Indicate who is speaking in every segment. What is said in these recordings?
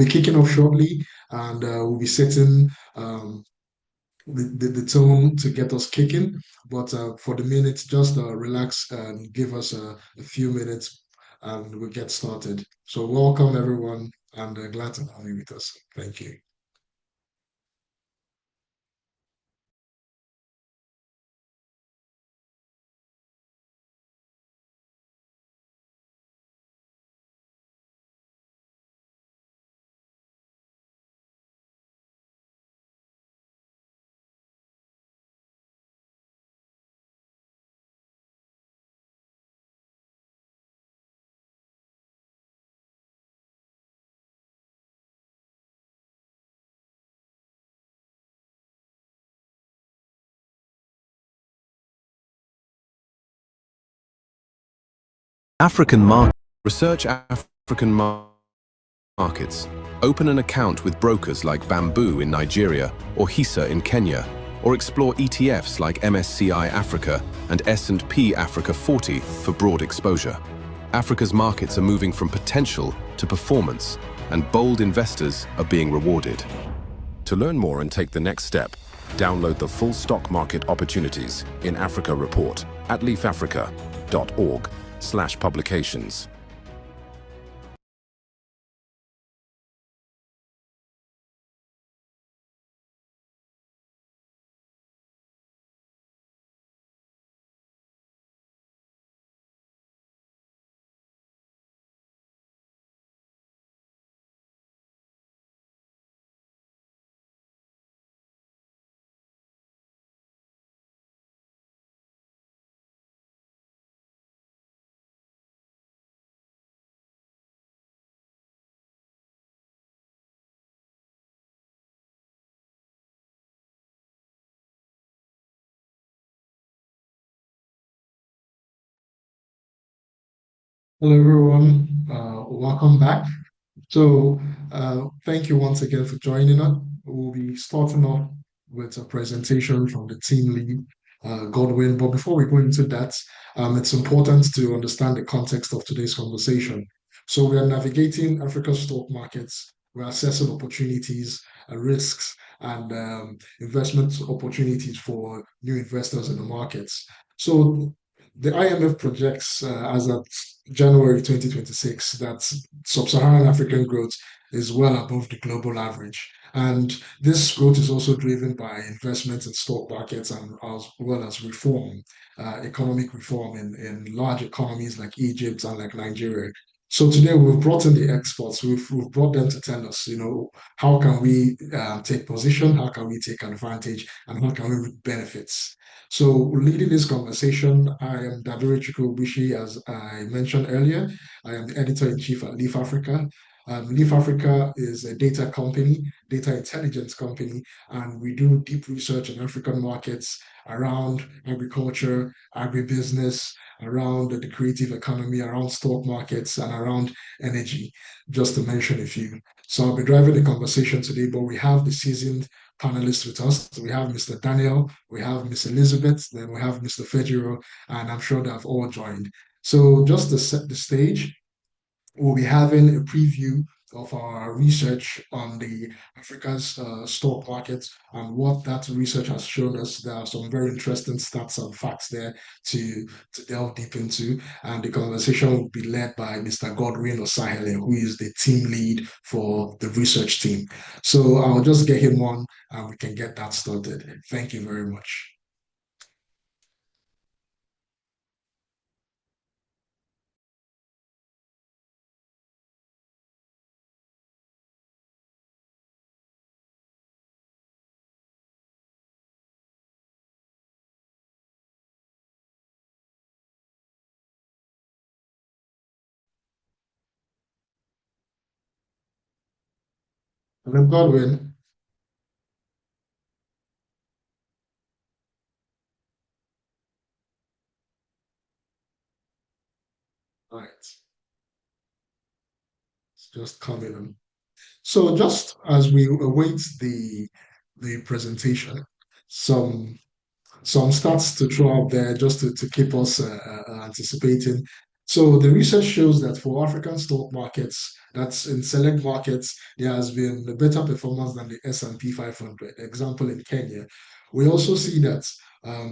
Speaker 1: be kicking off shortly, and we'll be setting the tone to get us kicking. But for the minute, just relax and give us a few minutes, and we'll get started. So welcome everyone, and glad to have you with us. Thank you.
Speaker 2: African market. Research African markets. Open an account with brokers like Bamboo in Nigeria or HISA in Kenya, or explore ETFs like MSCI Africa and S&P Africa 40 for broad exposure. Africa's markets are moving from potential to performance, and bold investors are being rewarded. To learn more and take the next step, download the full stock market opportunities in Africa report at leafafrica.org/publications.
Speaker 1: Hello everyone, welcome back. So, thank you once again for joining us. We'll be starting off with a presentation from the team lead, Godwin. But before we go into that, it's important to understand the context of today's conversation. So, we are navigating Africa's stock markets, we're assessing opportunities, risks, and investment opportunities for new investors in the markets. So, the IMF projects as of January 2026 that sub-Saharan African growth is well above the global average. And this growth is also driven by investment in stock markets and as well as reform, economic reform in large economies like Egypt and like Nigeria. So today we've brought in the experts. We've brought them to tell us, how can we take position, how can we take advantage, and how can we reap benefits. So leading this conversation, I am Dabiri Chukwubishi, as I mentioned earlier. I am the editor-in-chief at Leaf Africa. Leaf Africa is a data company, data intelligence company, and we do deep research in African markets around agriculture, agribusiness, around the creative economy, around stock markets, and around energy, just to mention a few. So I'll be driving the conversation today, but we have the seasoned panelists with us. So we have Mr. Daniel, we have Miss Elizabeth, then we have Mr. Fejiro, and I'm sure they've all joined. So just to set the stage, we'll be having a preview of our research on the Africa's stock market and what that research has shown us. There are some very interesting stats and facts there to delve deep into. And the conversation will be led by Mr. Godwin Osahele, who is the team lead for the research team. So I'll just get him on and we can get that started. Thank you very much. And then Godwin, all right, it's just coming in. So just as we await the presentation, some some stats to throw out there just to keep us anticipating. So the research shows that for African stock markets, that's in select markets, there has been a better performance than the S&P 500. Example in Kenya. We also see that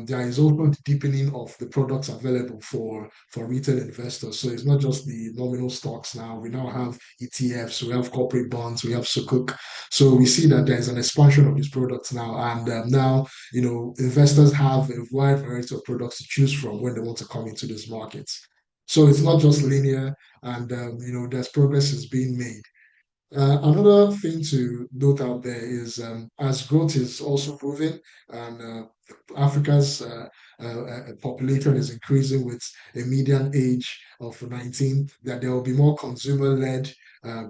Speaker 1: there is also the deepening of the products available for retail investors. So it's not just the nominal stocks now. We now have ETFs, we have corporate bonds, we have Sukuk. So we see that there is an expansion of these products now. And now, investors have a wide variety of products to choose from when they want to come into these markets. So it's not just linear, and there's progress is being made. Another thing to note out there is as growth is also moving, and Africa's population is increasing with a median age of 19, that there will be more consumer-led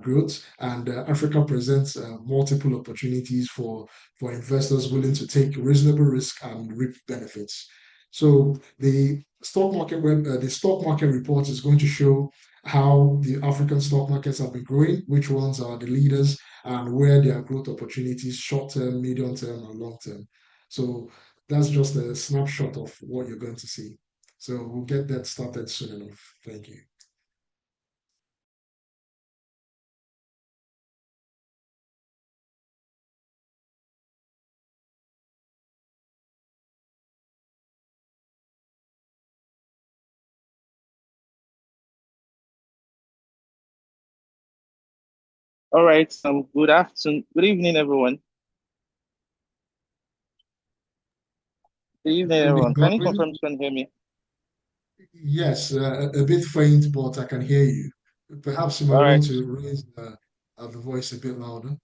Speaker 1: growth, and Africa presents multiple opportunities for investors willing to take reasonable risk and reap benefits. So the stock market report is going to show how the African stock markets have been growing, which ones are the leaders, and where there are growth opportunities, short term, medium term, and long term. So that's just a snapshot of what you're going to see. So we'll get that started soon enough. Thank you.
Speaker 3: All right. Good afternoon. Good evening, everyone. Good evening,
Speaker 1: Evening,
Speaker 3: everyone. Can you
Speaker 1: Godwin.
Speaker 3: confirm you can hear me?
Speaker 1: Yes, a bit faint, but I can hear you. Perhaps you might
Speaker 3: All right.
Speaker 1: want to raise the voice a bit louder.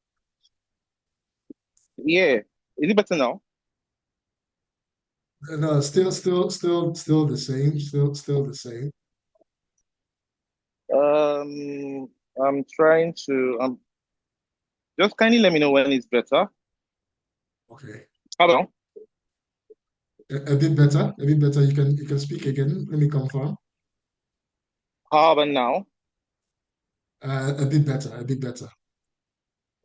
Speaker 3: Yeah. Is it better now?
Speaker 1: No, still the same. Still the same.
Speaker 3: Um, I'm trying to just kindly let me know when it's better.
Speaker 1: Okay.
Speaker 3: How about now?
Speaker 1: A bit better. A bit better. You can speak again. Let me confirm.
Speaker 3: How about now?
Speaker 1: A bit better. A bit better.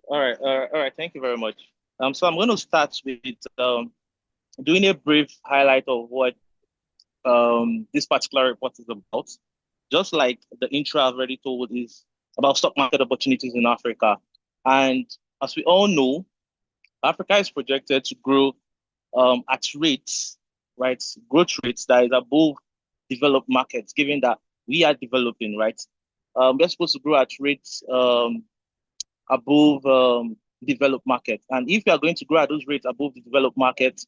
Speaker 3: All right. All right. Thank you very much. So I'm going to start with doing a brief highlight of what this particular report is about. Just like the intro I've already told is about stock market opportunities in Africa. And as we all know, Africa is projected to grow at rates, right? Growth rates that is above developed markets, given that we are developing, right? We're supposed to grow at rates above developed markets. And if we are going to grow at those rates above the developed markets,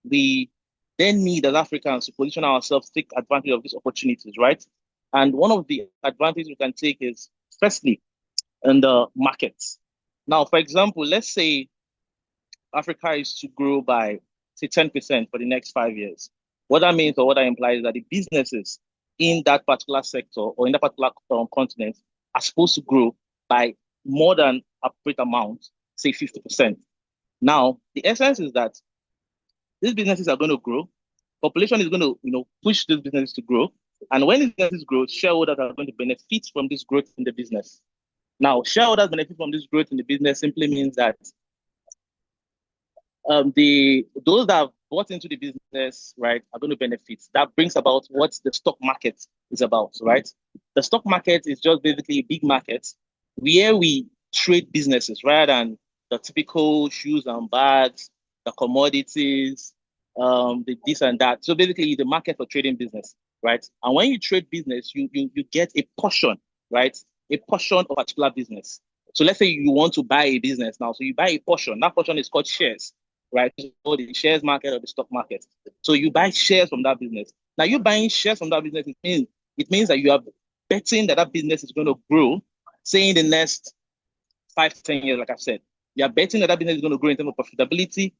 Speaker 3: we then need as Africans to position ourselves to take advantage of these opportunities, right? And one of the advantages we can take is firstly in the markets. Now, for example, let's say Africa is to grow by, say, 10% for the next 5 years. What that means or what that implies is that the businesses in that particular sector or in that particular continent are supposed to grow by more than a great amount, say 50%. Now, the essence is that these businesses are going to grow. Population is going to, push these businesses to grow. And when these businesses grow, shareholders are going to benefit from this growth in the business. Now, shareholders benefit from this growth in the business simply means that the those that have bought into the business, right, are going to benefit. That brings about what the stock market is about, right? The stock market is just basically a big market where we trade businesses rather than the typical shoes and bags, the commodities, the this and that. So basically, the market for trading business, right? And when you trade business, you get a portion, right? A portion of a particular business. So let's say you want to buy a business now. So you buy a portion. That portion is called shares, right? Or the shares market or the stock market. So you buy shares from that business. Now you buying shares from that business, it means that you are betting that that business is going to grow, say in the next 5 to 10 years, like I've said. You are betting that that business is going to grow in terms of profitability,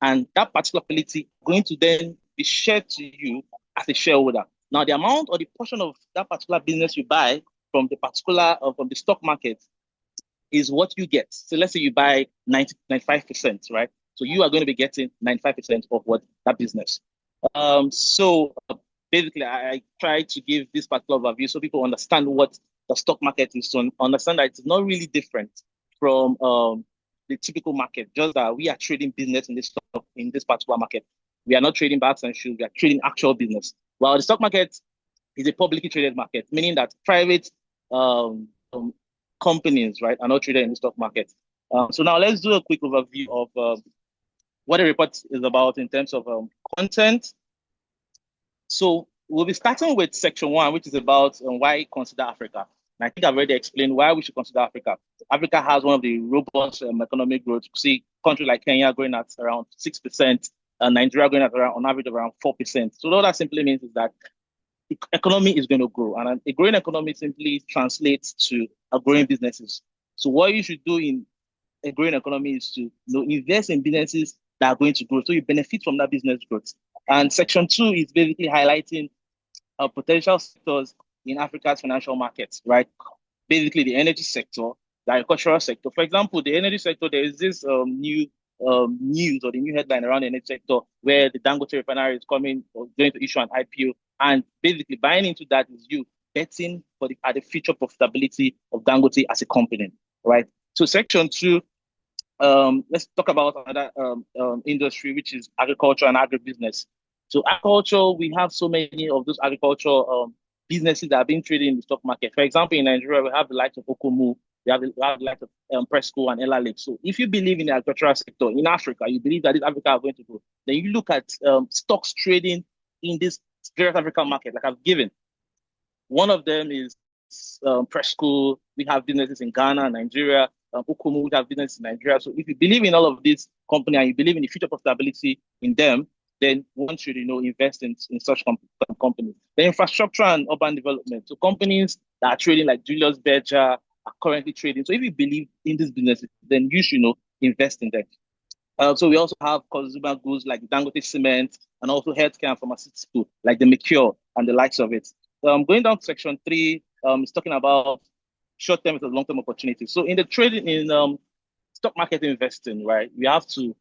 Speaker 3: and that particular profitability going to then be shared to you as a shareholder. Now, the amount or the portion of that particular business you buy from the particular from the stock market is what you get. So let's say you buy 95%, right? So you are going to be getting 95% of what that business. So basically, I try to give this particular overview so people understand what the stock market is, to understand that it's not really different from the typical market. Just that we are trading business in this particular market. We are not trading bags and shoes. We are trading actual business. While the stock market is a publicly traded market, meaning that private companies, right, are not traded in the stock market. So now let's do a quick overview of what the report is about in terms of content. So we'll be starting with section 1, which is about why consider Africa. And I think I've already explained why we should consider Africa. Africa has one of the robust economic growth. You see, country like Kenya growing at around 6%, Nigeria growing at around, on average, around 4%. So all that simply means is that the economy is going to grow, and a growing economy simply translates to a growing businesses. So what you should do in a growing economy is to invest in businesses that are going to grow, so you benefit from that business growth. And section 2 is basically highlighting potential sectors in Africa's financial markets, right? Basically, the energy sector, the agricultural sector. For example, the energy sector, there is this new news or the new headline around the energy sector where the Dangote refinery is coming or going to issue an IPO, and basically buying into that is you betting at the future profitability of Dangote as a company, right? So section 2, let's talk about another industry, which is agriculture and agribusiness. So agriculture, we have so many of those agricultural businesses that are being traded in the stock market. For example, in Nigeria, we have the likes of Okomu, we have the likes of Presco and Ella Lake. So if you believe in the agricultural sector in Africa, you believe that this Africa are going to grow, then you look at stocks trading in this various African market, like I've given. One of them is Presco. We have businesses in Ghana, Nigeria. Okomu, we have businesses in Nigeria. So if you believe in all of these companies and you believe in the future profitability in them, then one should, invest in such companies. The infrastructure and urban development. So companies that are trading like Julius Berger are currently trading. So if you believe in these businesses, then you should, invest in them. So we also have consumer goods like Dangote Cement and also healthcare and pharmaceutical like the Mercure and the likes of it. Going down to section 3, it's talking about short-term and long-term opportunities. So in the trading in stock market investing, right, we have to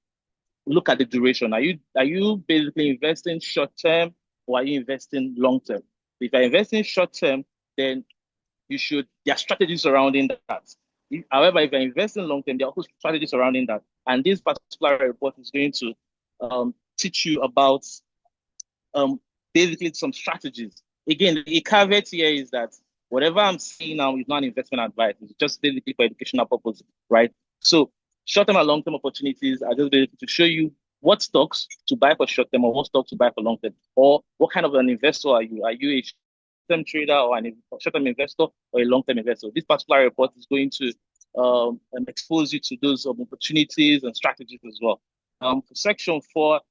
Speaker 3: look at the duration. Are you basically investing short-term or are you investing long-term? If you're investing short-term, then there are strategies surrounding that. However, if you're investing long-term, there are also strategies surrounding that. And this particular report is going to teach you about basically some strategies. Again, the caveat here is that whatever I'm saying now is not investment advice. It's just basically for educational purposes, right? So short-term and long-term opportunities are just basically to show you what stocks to buy for short-term or what stocks to buy for long-term, or what kind of an investor are you? Are you a short-term trader or a short-term investor or a long-term investor? This particular report is going to expose you to those opportunities and strategies as well. For section 4,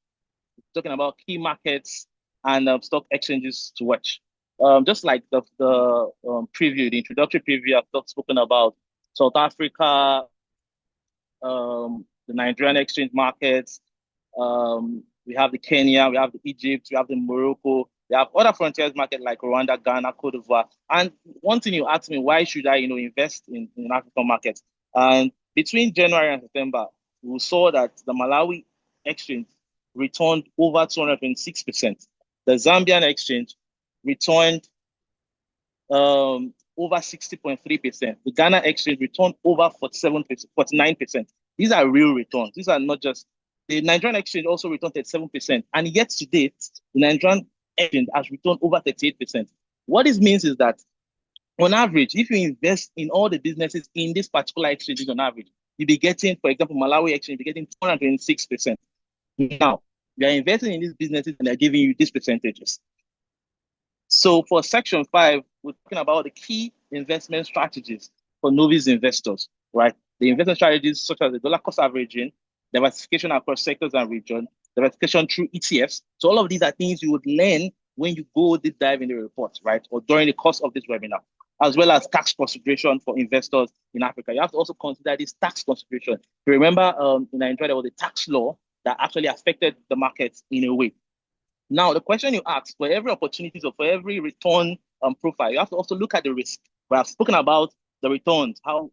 Speaker 3: talking about key markets and stock exchanges to watch. Just like the preview, the introductory preview, I've spoken about South Africa, the Nigerian exchange markets. We have the Kenya, we have the Egypt, we have the Morocco. We have other frontiers markets like Rwanda, Ghana, Cote d'Ivoire. And one thing you asked me, why should I, invest in African markets? And between January and September, we saw that the Malawi exchange returned over 206%. The Zambian exchange returned over 60.3%. The Ghana exchange returned over 47%, 49%. These are real returns. These are not just the Nigerian exchange also returned 37%. And yet to date, the Nigerian exchange has returned over 38%. What this means is that on average, if you invest in all the businesses in this particular exchange on average, you'll be getting, for example, Malawi exchange, you'll be getting 206%. Now, you are investing in these businesses and they're giving you these percentages. So for section 5, we're talking about the key investment strategies for novice investors, right? The investment strategies such as the dollar cost averaging, diversification across sectors and regions, diversification through ETFs. So all of these are things you would learn when you go deep dive in the report, right? Or during the course of this webinar, as well as tax consideration for investors in Africa. You have to also consider this tax consideration. You remember in Nigeria, there was a tax law that actually affected the markets in a way. Now, the question you ask, for every opportunity or for every return profile, you have to also look at the risk. We have spoken about the returns, how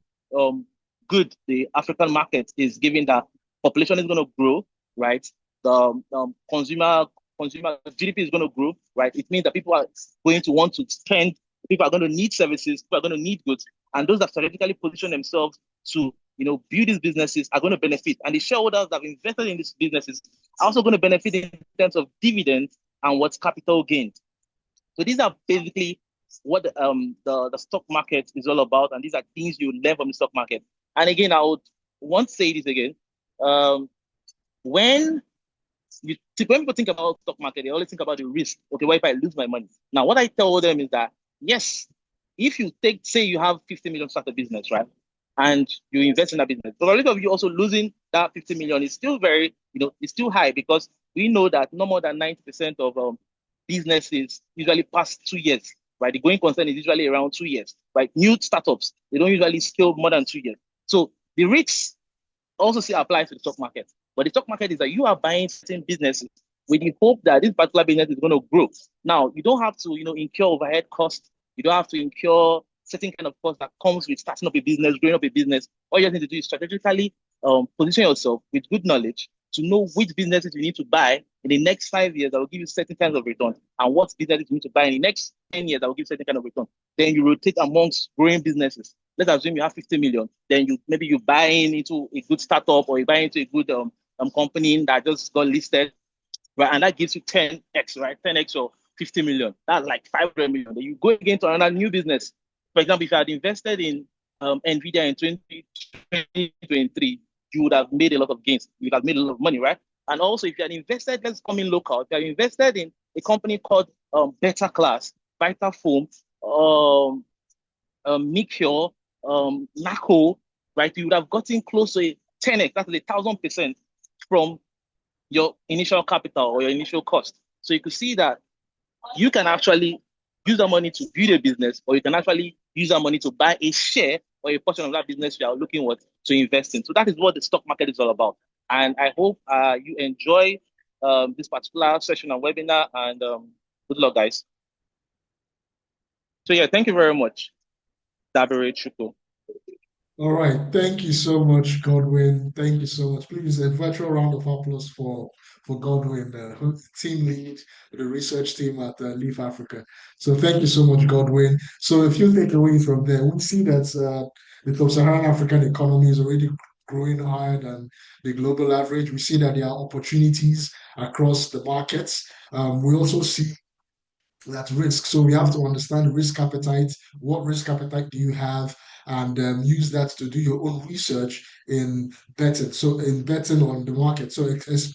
Speaker 3: good the African market is, given that population is going to grow, right? The consumer GDP is going to grow, right? It means that people are going to want to spend, people are going to need services, people are going to need goods, and those that strategically position themselves to build these businesses are going to benefit. And the shareholders that have invested in these businesses are also going to benefit in terms of dividends and what's capital gains. So these are basically what the stock market is all about, and these are things you learn from the stock market. And again, I would want to say this again. Um, when when people think about stock market, they always think about the risk. Okay, what if I lose my money? Now, what I tell them is that yes, if you take, say, you have 50 million to start a business, right, and you invest in that business, the probability of you also losing that 50 million is still very, it's still high because we know that no more than 90% of businesses usually pass 2 years, right? The going concern is usually around 2 years, right? New startups, they don't usually scale more than 2 years. So the risks also still applies to the stock market. But the stock market is that you are buying certain businesses with the hope that this particular business is going to grow. Now, you don't have to, incur overhead costs. You don't have to incur certain kind of cost that comes with starting up a business, growing up a business. All you need to do is strategically position yourself with good knowledge to know which businesses you need to buy in the next 5 years that will give you certain kinds of return, and what businesses you need to buy in the next 10 years that will give certain kind of return. Then you rotate amongst growing businesses. Let's assume you have 50 million. Then maybe you buy into a good startup, or you buy into a good company that just got listed, right? And that gives you 10x, right? 10x or 50 million. That's like 500 million. Then you go again to another new business. For example, if you had invested in Nvidia in 2023, you would have made a lot of gains. You would have made a lot of money, right? And also, if you had invested, let's come in local. If you had invested in a company called Better Class, Vita Foam, Nicure, NACO, right? You would have gotten close to a 10x, that's 1,000% from your initial capital or your initial cost. So you could see that you can actually use that money to build a business, or you can actually use that money to buy a share or a portion of that business you are looking to invest in. So that is what the stock market is all about. And I hope you enjoy this particular session and webinar, and good luck, guys. So yeah, thank you very much, Dabere Chuko.
Speaker 1: All right. Thank you so much, Godwin. Thank you so much. Please, a virtual round of applause for Godwin, team lead, the research team at Leaf Africa. So thank you so much, Godwin. So a few takeaways from there. We see that the sub-Saharan African economy is already growing higher than the global average. We see that there are opportunities across the markets. We also see that risk. So we have to understand risk appetite. What risk appetite do you have? And use that to do your own research in betting. So in betting on the market. So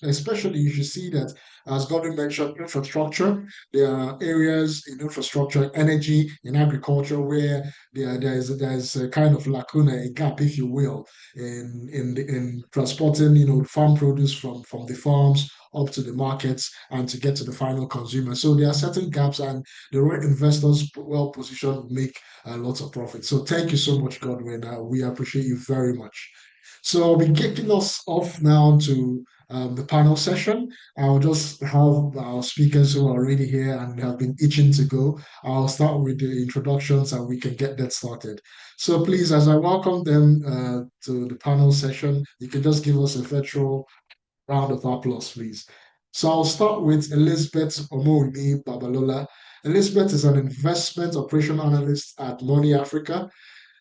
Speaker 1: especially you should see that, as Gordon mentioned, infrastructure. There are areas in infrastructure, energy, in agriculture where there's a kind of lacuna, a gap, if you will, in transporting, farm produce from the farms up to the markets and to get to the final consumer. So there are certain gaps, and the right investors well positioned make lots of profit. So thank you so much, Godwin. We appreciate you very much. So I'll be kicking us off now to the panel session. I'll just have our speakers who are already here and have been itching to go. I'll start with the introductions and we can get that started. So please, as I welcome them to the panel session, you can just give us a virtual round of applause, please. So I'll start with Elizabeth Omoimi Babalola. Elizabeth is an investment operation analyst at Money Africa.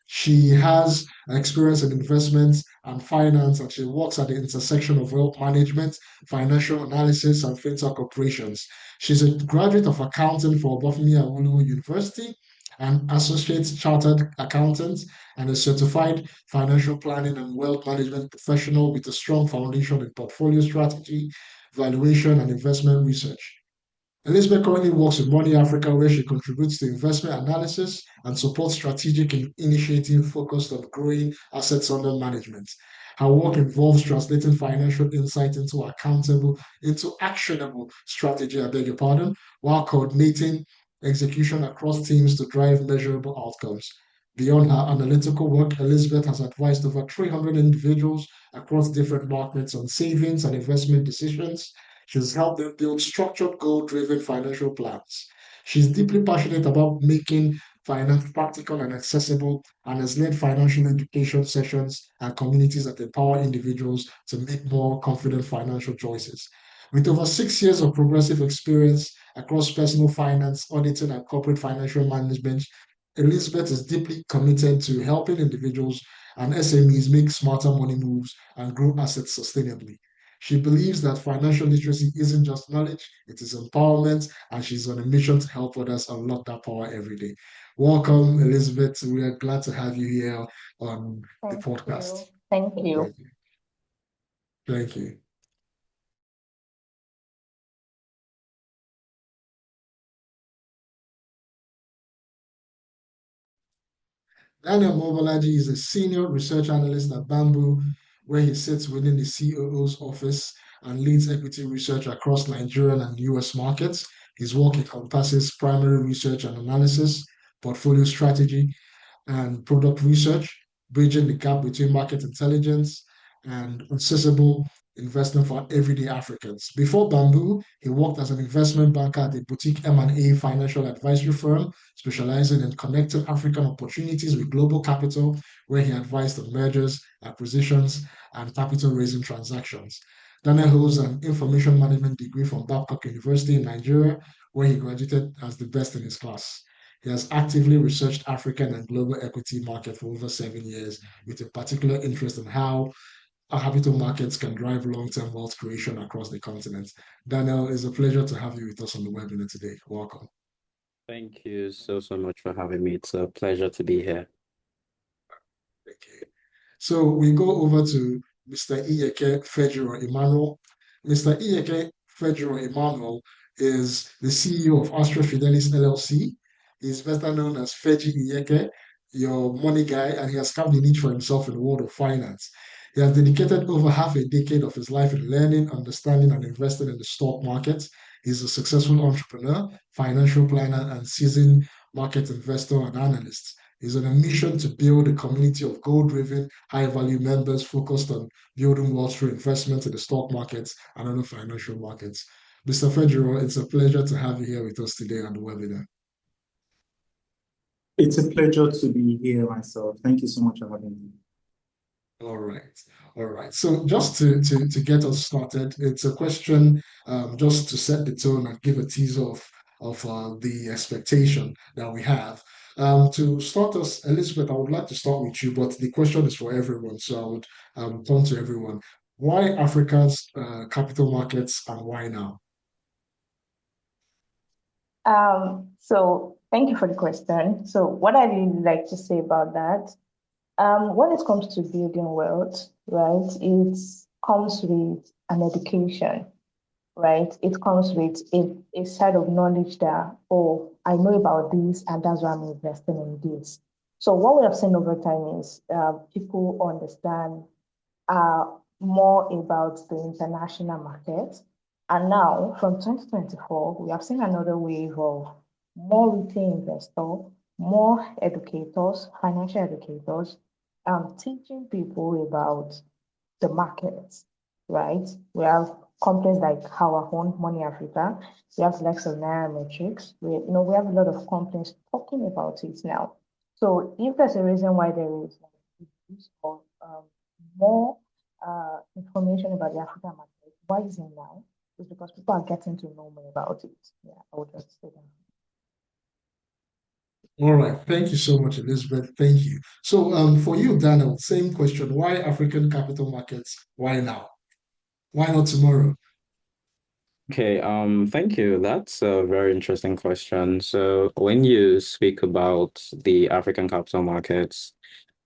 Speaker 1: She has experience in investments and finance, and she works at the intersection of wealth management, financial analysis, and fintech operations. She's a graduate of accounting for Obafemi Awolowo University, an associate chartered accountant, and a certified financial planning and wealth management professional with a strong foundation in portfolio strategy, valuation, and investment research. Elizabeth currently works with Money Africa, where she contributes to investment analysis and supports strategic initiatives focused on growing assets under management. Her work involves translating financial insight into actionable strategy, I beg your pardon, while coordinating execution across teams to drive measurable outcomes. Beyond her analytical work, Elizabeth has advised over 300 individuals across different markets on savings and investment decisions. She's helped them build structured, goal-driven financial plans. She's deeply passionate about making finance practical and accessible, and has led financial education sessions and communities that empower individuals to make more confident financial choices. With over 6 years of progressive experience across personal finance, auditing, and corporate financial management, Elizabeth is deeply committed to helping individuals and SMEs make smarter money moves and grow assets sustainably. She believes that financial literacy isn't just knowledge, it is empowerment, and she's on a mission to help others unlock that power every day. Welcome, Elizabeth. We are glad to have you here on the
Speaker 4: Thank
Speaker 1: podcast.
Speaker 4: you. Thank you.
Speaker 1: Thank you. Thank you. Daniel Mobalaji is a senior research analyst at Bamboo, where he sits within the COO's office and leads equity research across Nigerian and US markets. His work encompasses primary research and analysis, portfolio strategy, and product research, bridging the gap between market intelligence and accessible investing for everyday Africans. Before Bamboo, he worked as an investment banker at a boutique M&A financial advisory firm, specializing in connecting African opportunities with global capital, where he advised on mergers, acquisitions, and capital raising transactions. Daniel holds an information management degree from Babcock University in Nigeria, where he graduated as the best in his class. He has actively researched African and global equity market for over 7 years, with a particular interest in how capital markets can drive long-term wealth creation across the continent. Daniel, it's a pleasure to have you with us on the webinar today. Welcome.
Speaker 5: Thank you so much for having me. It's a pleasure to be here.
Speaker 1: Thank you. So we go over to Mr. Iyeke Fejiro Emmanuel. Mr. Iyeke Fejiro Emmanuel is the CEO of Astra Fidelis LLC. He's better known as Feji Iyeke, your money guy, and he has carved a niche for himself in the world of finance. He has dedicated over half a decade of his life in learning, understanding, and investing in the stock market. He's a successful entrepreneur, financial planner, and seasoned market investor and analyst. He's on a mission to build a community of goal-driven, high-value members focused on building wealth through investment in the stock markets and other financial markets. Mr. Fejiro, it's a pleasure to have you here with us today on the webinar.
Speaker 6: It's a pleasure to be here myself. Thank you so much for having me.
Speaker 1: All right. All right. So just to get us started, it's a question just to set the tone and give a teaser of the expectation that we have. To start us, Elizabeth, I would like to start with you, but the question is for everyone. So I would come to everyone. Why Africa's capital markets and why now?
Speaker 4: So thank you for the question. So what I really like to say about that, when it comes to building wealth, right, it comes with an education, right? It comes with a set of knowledge that, oh, I know about this, and that's why I'm investing in this. So what we have seen over time is people understand more about the international market. And now, from 2024, we have seen another wave of more retail investors, more educators, financial educators, teaching people about the markets, right? We have companies like our own Money Africa. We have the likes of Nairametrics. We have a lot of companies talking about it now. So if there's a reason why there is or more information about the African market, why is it now? It's because people are getting to know more about it. Yeah, I would just say that.
Speaker 1: All right. Thank you so much, Elizabeth. Thank you. So for you, Daniel, same question. Why African capital markets? Why now? Why not tomorrow?
Speaker 5: Okay, thank you. That's a very interesting question. So when you speak about the African capital markets,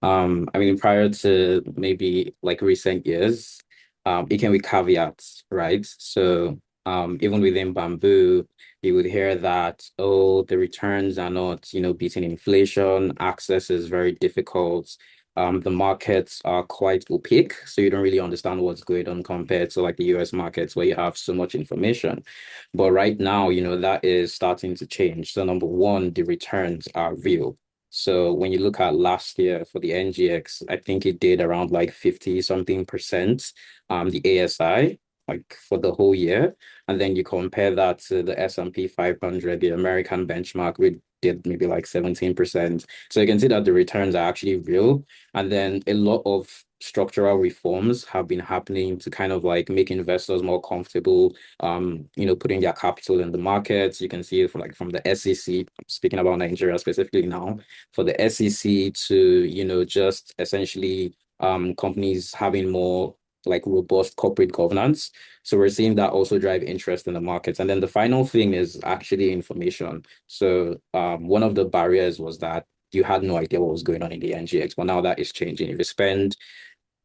Speaker 5: I mean, prior to maybe like recent years, it can be caveats, right? So, even within Bamboo, you would hear that, oh, the returns are not, beating inflation, access is very difficult. The markets are quite opaque, so you don't really understand what's going on compared to like the US markets where you have so much information. But right now, that is starting to change. So number one, the returns are real. So when you look at last year for the NGX, I think it did around like 50 something percent. The ASI, like for the whole year. And then you compare that to the S&P 500, the American benchmark, which did maybe like 17%. So you can see that the returns are actually real. And then a lot of structural reforms have been happening to kind of like make investors more comfortable, putting their capital in the markets. You can see it from the SEC, speaking about Nigeria specifically now, for the SEC to, just essentially companies having more like robust corporate governance. So we're seeing that also drive interest in the markets. And then the final thing is actually information. So one of the barriers was that you had no idea what was going on in the NGX, but now that is changing. If you spend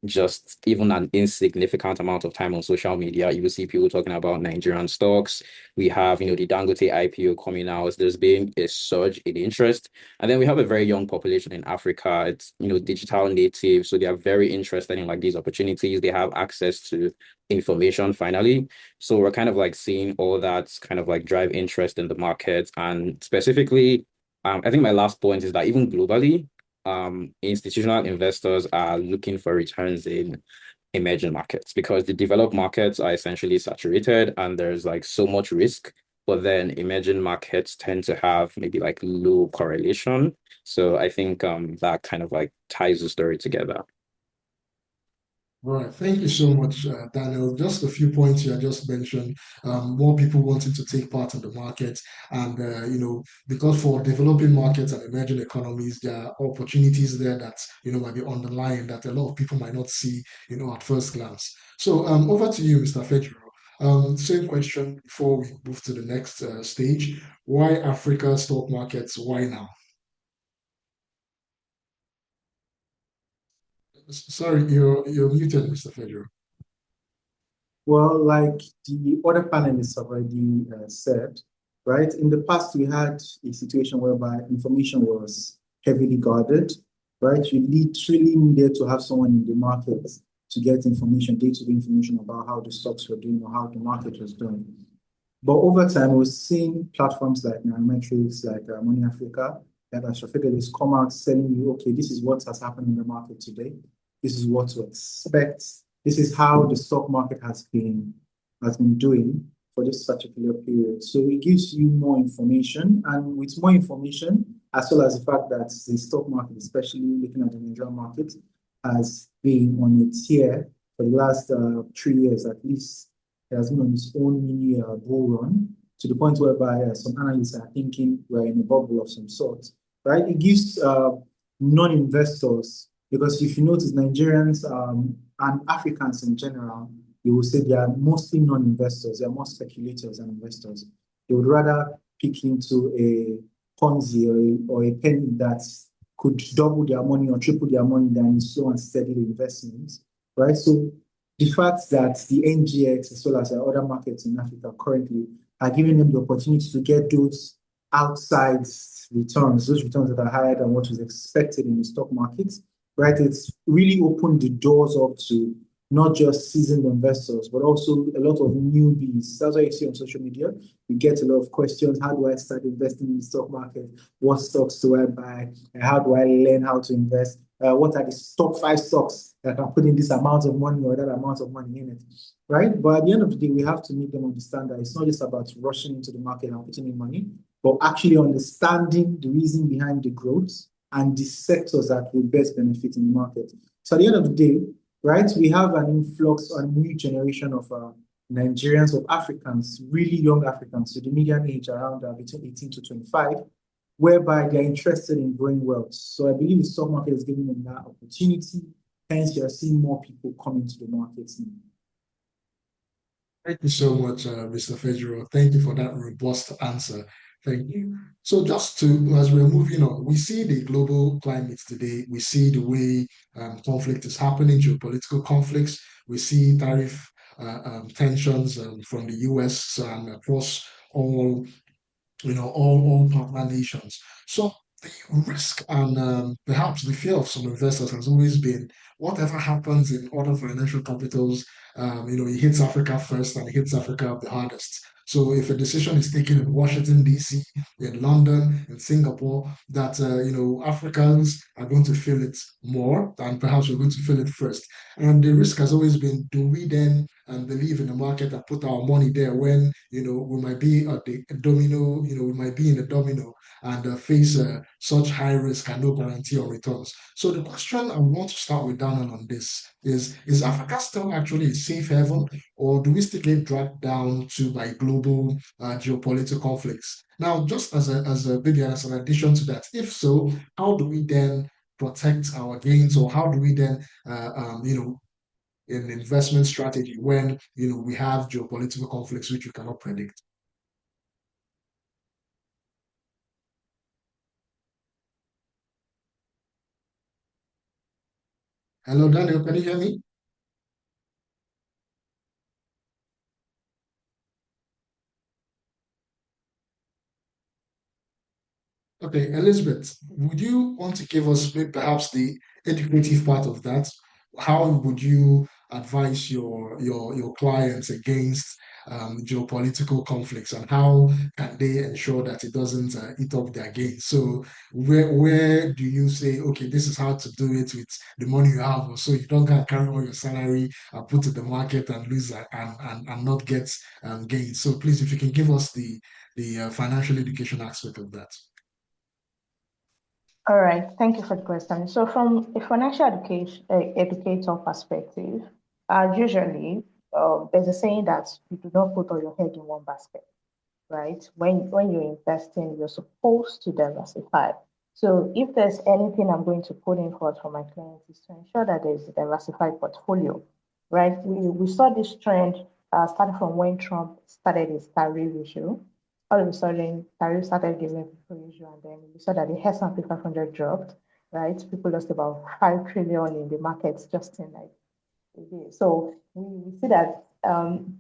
Speaker 5: just even an insignificant amount of time on social media, you will see people talking about Nigerian stocks. We have, the Dangote IPO coming out. There's been a surge in interest. And then we have a very young population in Africa. It's, digital native. So they are very interested in like these opportunities. They have access to information finally. So we're kind of like seeing all that kind of like drive interest in the market. And specifically, I think my last point is that even globally, institutional investors are looking for returns in emerging markets because the developed markets are essentially saturated and there's like so much risk. But then emerging markets tend to have maybe like low correlation. So I think that kind of like ties the story together.
Speaker 1: All right, thank you so much, Daniel. Just a few points you just mentioned. More people wanting to take part in the market, and because for developing markets and emerging economies, there are opportunities there that might be underlying that a lot of people might not see, at first glance. So, over to you, Mr. Fedro. Same question before we move to the next stage. Why Africa stock markets? Why now? Sorry, you're muted, Mr. Fedro.
Speaker 6: Well, like the other panelists have already said, right? In the past, we had a situation whereby information was heavily guarded, right? You literally needed to have someone in the market to get information, day-to-day information about how the stocks were doing or how the market was doing. But over time, we're seeing platforms like Nairametrics, like Money Africa, that are strategists come out telling you, okay, this is what has happened in the market today. This is what to expect. This is how the stock market has been doing for this particular period. So it gives you more information, and with more information, as well as the fact that the stock market, especially looking at the Nigerian market, has been on a tear for the last 3 years at least. It has been on its own mini bull run to the point whereby some analysts are thinking we're in a bubble of some sort, right? It gives non-investors, because if you notice, Nigerians and Africans in general, you will say they are mostly non-investors. They are more speculators than investors. They would rather pick into a Ponzi or a penny that could double their money or triple their money than in slow and steady investments, right? So the fact that the NGX as well as the other markets in Africa currently are giving them the opportunity to get those outside returns, those returns that are higher than what was expected in the stock market, right? It's really opened the doors up to not just seasoned investors, but also a lot of newbies. That's why you see on social media, you get a lot of questions. How do I start investing in the stock market? What stocks do I buy? And how do I learn how to invest? What are the top 5 stocks that can put in this amount of money or that amount of money in it, right? But at the end of the day, we have to make them understand that it's not just about rushing into the market and putting in money, but actually understanding the reason behind the growth and the sectors that will best benefit in the market. So at the end of the day, right, we have an influx, a new generation of Nigerians, of Africans, really young Africans, so the median age around between 18 to 25, whereby they're interested in growing wealth. So I believe the stock market is giving them that opportunity. Hence, you're seeing more people coming to the markets now.
Speaker 1: Thank you so much, Mr. Fedro. Thank you for that robust answer. Thank you. So just to, as we're moving on, we see the global climate today. We see the way conflict is happening, geopolitical conflicts. We see tariff tensions from the US and across all, all partner nations. So the risk and perhaps the fear of some investors has always been whatever happens in other financial capitals, it hits Africa first and it hits Africa the hardest. So if a decision is taken in Washington, D.C., in London, in Singapore, that, Africans are going to feel it more and perhaps we're going to feel it first. And the risk has always been, do we then believe in the market and put our money there when, we might be at the domino, we might be in a domino and face such high risk and no guarantee on returns. So the question I want to start with Daniel on this is Africa still actually a safe haven, or do we still get dragged down to by global geopolitical conflicts? Now, just as an addition to that, if so, how do we then protect our gains, or how do we then in investment strategy when we have geopolitical conflicts which you cannot predict? Hello, Daniel, can you hear me? Okay, Elizabeth, would you want to give us perhaps the educative part of that? How would you advise your clients against geopolitical conflicts, and how can they ensure that it doesn't eat up their gains? So where do you say, okay, this is how to do it with the money you have, so you don't go and carry all your salary and put to the market and lose and not get gains? So please, if you can give us the financial education aspect of that.
Speaker 4: All right, thank you for the question. So, from a financial education educator perspective, usually there's a saying that you do not put all your egg in one basket, right? When you're investing, you're supposed to diversify. So, if there's anything I'm going to put in for my clients is to ensure that there's a diversified portfolio, right? We saw this trend starting from when Trump started his tariff issue. All of a sudden, tariff started giving people issue, and then we saw that the S&P 500 dropped, right? People lost about 5 trillion in the markets just in like a day. So we see that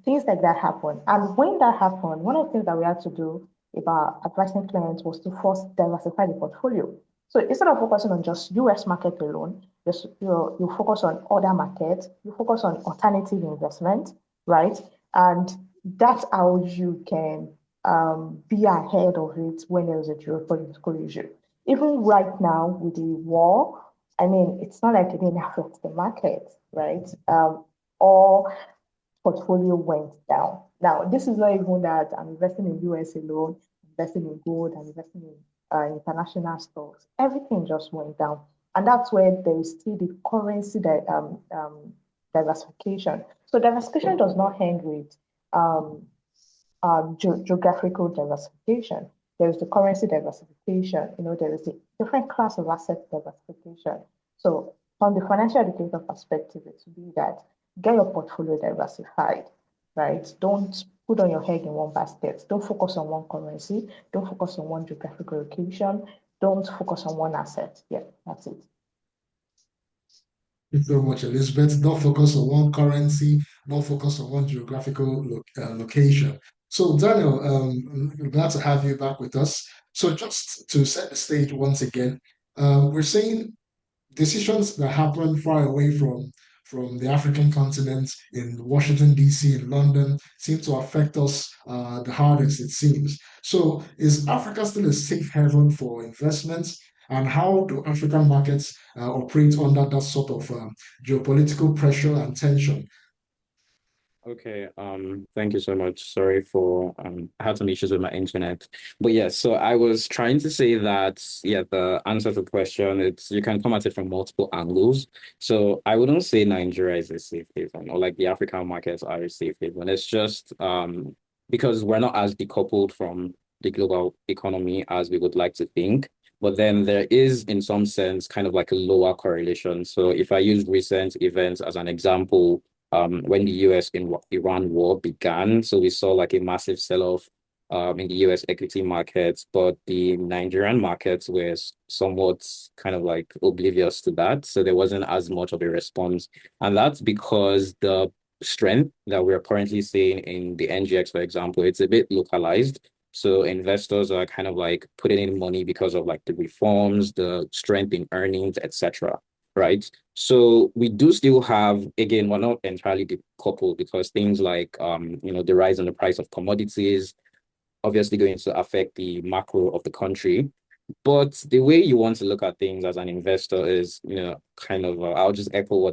Speaker 4: things like that happen. And when that happened, one of the things that we had to do about advising clients was to first diversify the portfolio. So instead of focusing on just US market alone, you focus on other markets, you focus on alternative investment, right? And that's how you can be ahead of it when there is a geopolitical issue. Even right now with the war, I mean, it's not like it didn't affect the market, right? All portfolio went down. Now, this is not even that I'm investing in US alone, investing in gold, I'm investing in international stocks. Everything just went down. And that's where there is still the currency diversification. So diversification does not end with um, geographical diversification. There is the currency diversification. There is a different class of asset diversification. So from the financial educator perspective, it would be that get your portfolio diversified, right? Don't put on your egg in one basket. Don't focus on one currency. Don't focus on one geographical location. Don't focus on one asset. Yeah, that's it.
Speaker 1: Thank you so much, Elizabeth. Don't focus on one currency, don't focus on one geographical location. So, Daniel, I'm glad to have you back with us. So, just to set the stage once again, we're saying decisions that happen far away from the African continent in Washington, D.C., in London, seem to affect us the hardest, it seems. So, is Africa still a safe haven for investments? And how do African markets operate under that sort of geopolitical pressure and tension?
Speaker 5: Okay, thank you so much. Sorry for I had some issues with my internet. But yeah, so I was trying to say that yeah, the answer to the question, it's you can come at it from multiple angles. So I wouldn't say Nigeria is a safe haven or like the African markets are a safe haven. It's just because we're not as decoupled from the global economy as we would like to think. But then there is, in some sense, kind of like a lower correlation. So if I use recent events as an example, when the US in Iran war began. So we saw like a massive sell-off in the US equity markets, but the Nigerian markets were somewhat kind of like oblivious to that. So there wasn't as much of a response. And that's because the strength that we're currently seeing in the NGX, for example, it's a bit localized. So investors are kind of like putting in money because of like the reforms, the strength in earnings, etc. Right. So we do still have, again, we're not entirely decoupled because things like the rise in the price of commodities obviously going to affect the macro of the country. But the way you want to look at things as an investor is, kind of, I'll just echo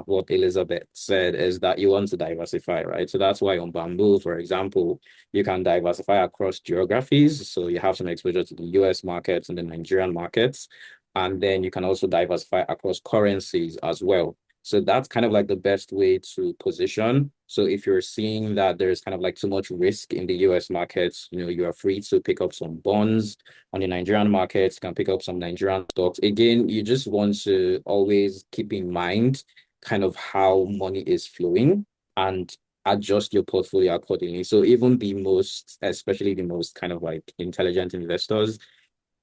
Speaker 5: what Elizabeth said, is that you want to diversify, right? So that's why on Bamboo, for example, you can diversify across geographies. So you have some exposure to the US markets and the Nigerian markets. And then you can also diversify across currencies as well. So that's kind of like the best way to position. So if you're seeing that there's kind of like too much risk in the US markets, you are free to pick up some bonds. On the Nigerian markets, you can pick up some Nigerian stocks. Again, you just want to always keep in mind kind of how money is flowing and adjust your portfolio accordingly. So even the most, especially the most kind of like intelligent investors,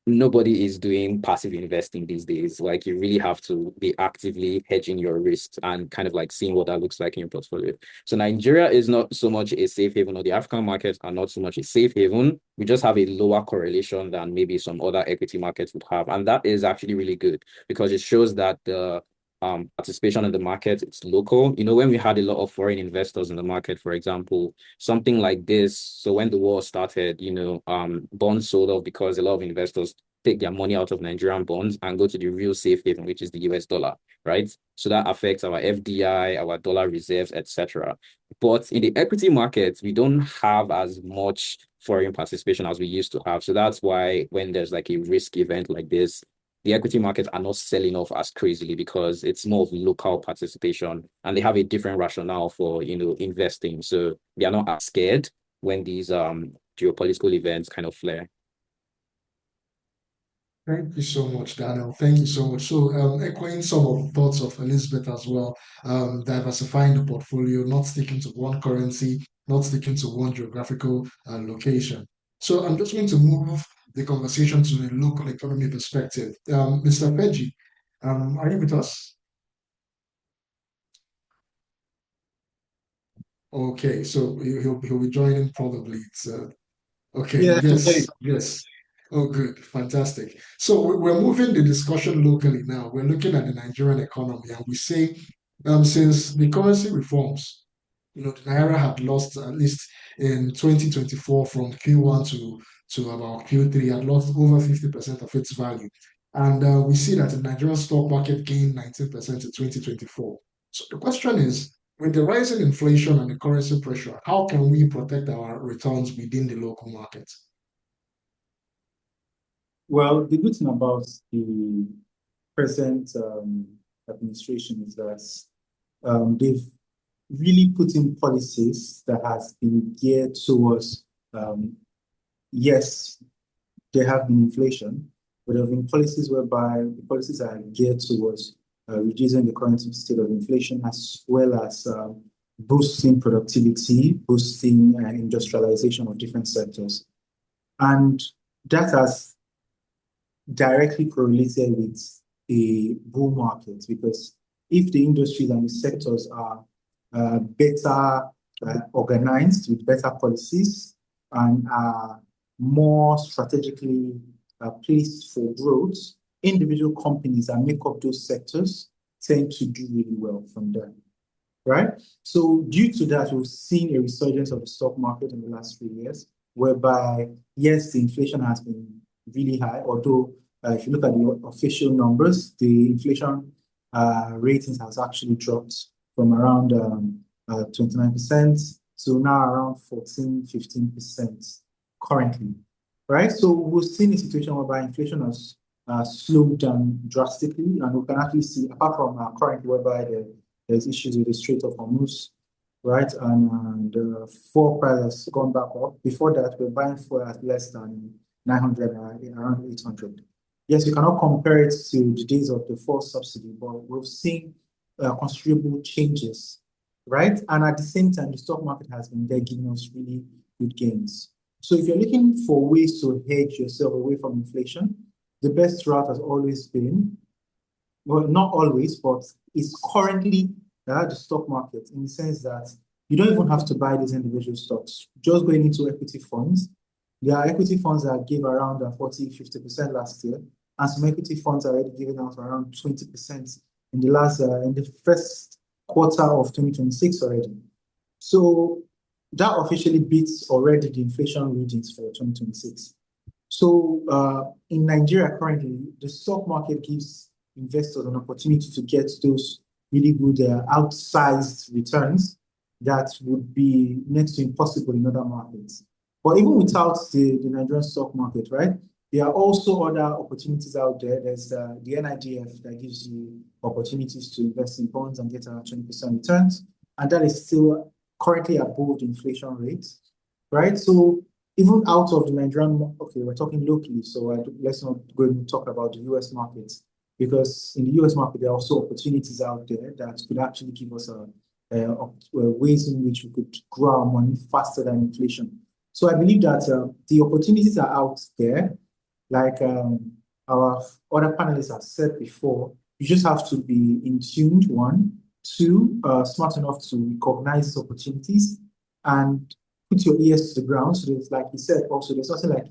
Speaker 5: nobody is doing passive investing these days. Like you really have to be actively hedging your risks and kind of like seeing what that looks like in your portfolio. So Nigeria is not so much a safe haven, or the African markets are not so much a safe haven. We just have a lower correlation than maybe some other equity markets would have. And that is actually really good because it shows that the participation in the market, it's local. You know, when we had a lot of foreign investors in the market, for example, something like this. So when the war started, you know, bonds sold off because a lot of investors take their money out of Nigerian bonds and go to the real safe haven, which is the US dollar, right? So that affects our FDI, our dollar reserves, etc. But in the equity markets, we don't have as much foreign participation as we used to have. So that's why when there's like a risk event like this, the equity markets are not selling off as crazily because it's more of local participation and they have a different rationale for, you know, investing. So they are not as scared when these geopolitical events kind of flare.
Speaker 1: Thank you so much, Daniel. Thank you so much. So, echoing some of the thoughts of Elizabeth as well, diversifying the portfolio, not sticking to one currency, not sticking to one geographical location. So, I'm just going to move the conversation to the local economy perspective. Mr. Peji, are you with us? Okay, so he'll be joining probably. It's okay,
Speaker 6: Yeah, I can hear you.
Speaker 1: yes, yes. Oh, good, fantastic. So we're moving the discussion locally now. We're looking at the Nigerian economy, and we say since the currency reforms, the naira had lost at least in 2024 from Q1 to about Q3, had lost over 50% of its value. And we see that the Nigerian stock market gained 19% in 2024. So the question is, with the rising inflation and the currency pressure, how can we protect our returns within the local market?
Speaker 6: Well, the good thing about the present administration is that they've really put in policies that has been geared towards, yes, there have been inflation, but there have been policies whereby the policies are geared towards reducing the current state of inflation as well as boosting productivity, boosting industrialization of different sectors. And that has directly correlated with a bull market because if the industries and the sectors are better organized with better policies and are more strategically placed for growth, individual companies that make up those sectors tend to do really well from there, right? So due to that, we've seen a resurgence of the stock market in the last few years, whereby, yes, the inflation has been really high, although if you look at the official numbers, the inflation ratings has actually dropped from around 29% to now around 14-15% currently, right? So we've seen a situation whereby inflation has slowed down drastically, and we can actually see, apart from currently whereby there's issues with the Strait of Hormuz, right? And the fuel price has gone back up. Before that, we're buying fuel at less than 900, around 800. Yes, you cannot compare it to the days of the fuel subsidy, but we've seen considerable changes, right? And at the same time, the stock market has been there giving us really good gains. So if you're looking for ways to hedge yourself away from inflation, the best route has always been, well, not always, but it's currently the stock market in the sense that you don't even have to buy these individual stocks. Just going into equity funds. There are equity funds that gave around 40-50% last year, and some equity funds are already giving out around 20% in the first quarter of 2026 already. So that officially beats already the inflation readings for 2026. So in Nigeria currently, the stock market gives investors an opportunity to get those really good outsized returns that would be next to impossible in other markets. But even without the Nigerian stock market, right, there are also other opportunities out there. There's the NIGF that gives you opportunities to invest in bonds and get 20% returns. And that is still currently above the inflation rate, right? So even out of the Nigerian, okay, we're talking locally, so let's not go and talk about the US markets. because in the US market, there are also opportunities out there that could actually give us ways in which we could grow our money faster than inflation. So I believe that the opportunities are out there. Like our other panelists have said before, you just have to be in tuned, one. Two, smart enough to recognize these opportunities and put your ears to the ground. So there's, like he said, also there's nothing like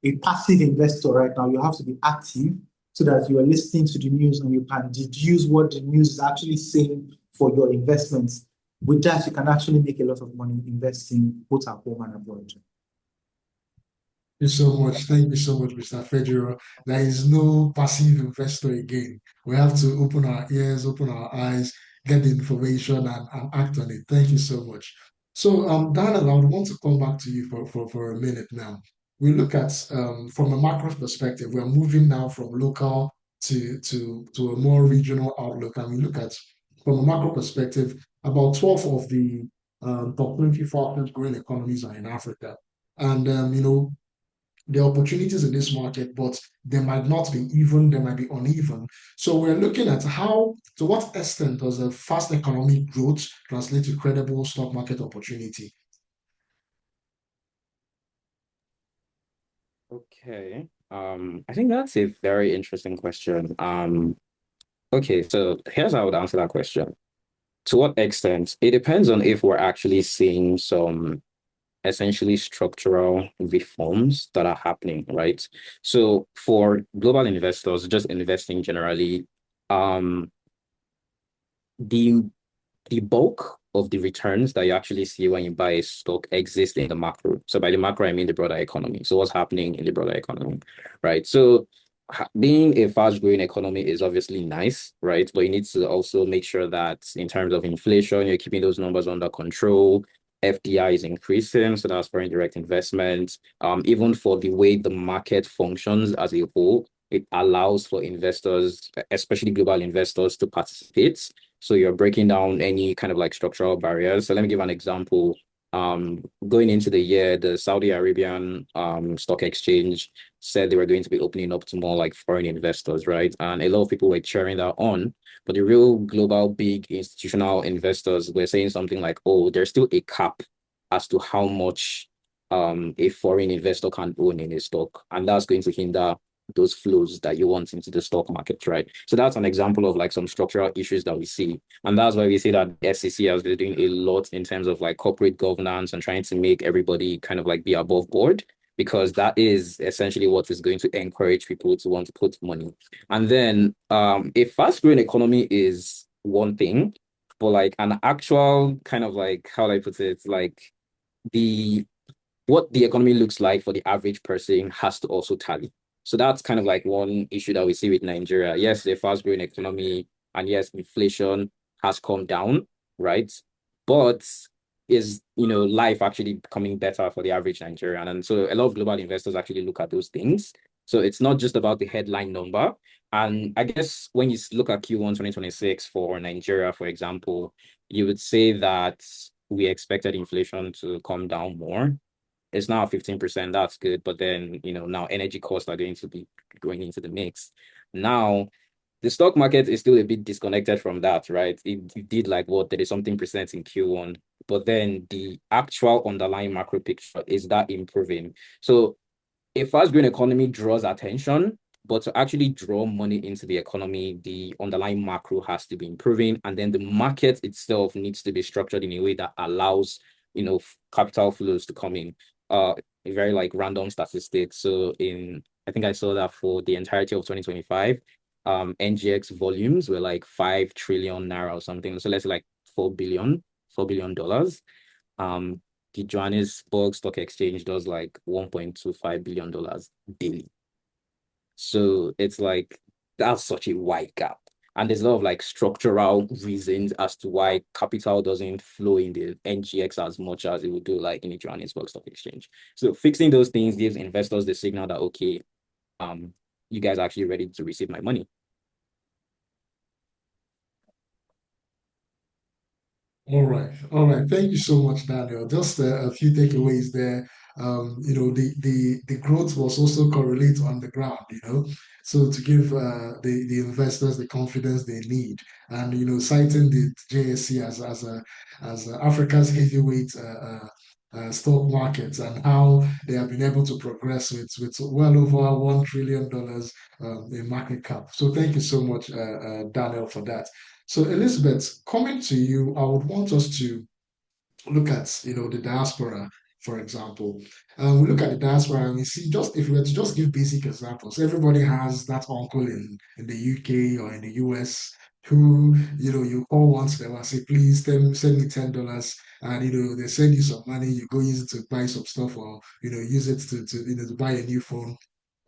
Speaker 6: a passive investor right now. You have to be active so that you are listening to the news and you can deduce what the news is actually saying for your investments. With that, you can actually make a lot of money investing both at home and abroad.
Speaker 1: You so much. Thank you so much, Mr. Federer. There is no passive investor again. We have to open our ears, open our eyes, get the information and act on it. Thank you so much. So, Daniel, I would want to come back to you for a minute now. We look at from a macro perspective, we're moving now from local to a more regional outlook. And we look at from a macro perspective, about 12 of the top 20 fastest growing economies are in Africa. And the opportunities in this market, but they might not be even, they might be uneven. So we're looking at how, to what extent does a fast economic growth translate to credible stock market opportunity?
Speaker 5: Okay. I think that's a very interesting question. Okay, so here's how I would answer that question. To what extent? It depends on if we're actually seeing some essentially structural reforms that are happening, right? So for global investors, just investing generally, um, the the bulk of the returns that you actually see when you buy a stock exist in the macro. So by the macro, I mean the broader economy. So what's happening in the broader economy, right? So being a fast-growing economy is obviously nice, right? But you need to also make sure that in terms of inflation, you're keeping those numbers under control. FDI is increasing, so that's foreign direct investment. Even for the way the market functions as a whole, it allows for investors, especially global investors, to participate. So you're breaking down any kind of like structural barriers. So let me give an example. Going into the year, the Saudi Arabian stock exchange said they were going to be opening up to more like foreign investors, right? And a lot of people were cheering that on. But the real global big institutional investors were saying something like, oh, there's still a cap as to how much a foreign investor can own in a stock. And that's going to hinder those flows that you want into the stock market, right? So that's an example of like some structural issues that we see. And that's why we see that the SEC has been doing a lot in terms of like corporate governance and trying to make everybody kind of like be above board, because that is essentially what is going to encourage people to want to put money. And then a fast-growing economy is one thing, but like an actual kind of like, how do I put it, like the what the economy looks like for the average person has to also tally. So that's kind of like one issue that we see with Nigeria. Yes, the fast-growing economy, and yes, inflation has come down, right? But is, life actually becoming better for the average Nigerian? And so a lot of global investors actually look at those things. So it's not just about the headline number. And I guess when you look at Q1 2026 for Nigeria, for example, you would say that we expected inflation to come down more. It's now 15%. That's good. But then, now energy costs are going to be going into the mix. Now, the stock market is still a bit disconnected from that, right? It did like what, 30 something percent in Q1. But then the actual underlying macro picture is that improving. So a fast-growing economy draws attention, but to actually draw money into the economy, the underlying macro has to be improving, and then the market itself needs to be structured in a way that allows, capital flows to come in. A very like random statistics. So I think I saw that for the entirety of 2025, NGX volumes were like 5 trillion naira or something. So let's say like $4 billion. Um, the Johannesburg Stock Exchange does like $1.25 billion daily. So it's like that's such a wide gap. And there's a lot of like structural reasons as to why capital doesn't flow in the NGX as much as it would do like in the Johannesburg Stock Exchange. So fixing those things gives investors the signal that, okay, you guys are actually ready to receive my money.
Speaker 1: All right, all right. Thank you so much, Daniel. Just a few takeaways there. The growth was also correlate on the ground. So to give the investors the confidence they need, and citing the JSC as Africa's heavyweight stock markets and how they have been able to progress with well over $1 trillion in market cap. So thank you so much, Daniel, for that. So Elizabeth, coming to you, I would want us to look at the diaspora, for example. We look at the diaspora and we see, just if we were to just give basic examples, everybody has that uncle in the UK or in the US who you call once in a while and say, please send me $10, and they send you some money, you go use it to buy some stuff, or use it to buy a new phone.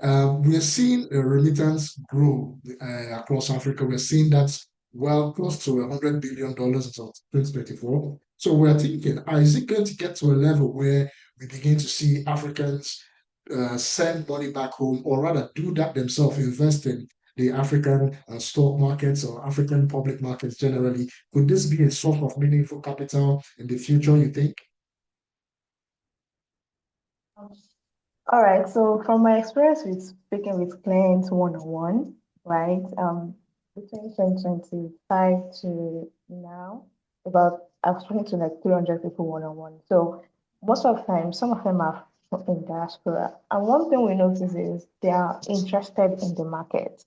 Speaker 1: We are seeing a remittance grow across Africa. We're seeing that well close to $100 billion as of 2024. So we're thinking, is it going to get to a level where we begin to see Africans send money back home, or rather do that themselves, invest in the African stock markets or African public markets generally? Could this be a source of meaningful capital in the future, you think?
Speaker 4: All right, so from my experience with speaking with clients one-on-one, right, between 2025 to now, I've spoken to like 300 people one-on-one. So most of the time, some of them are in diaspora. And one thing we notice is they are interested in the market,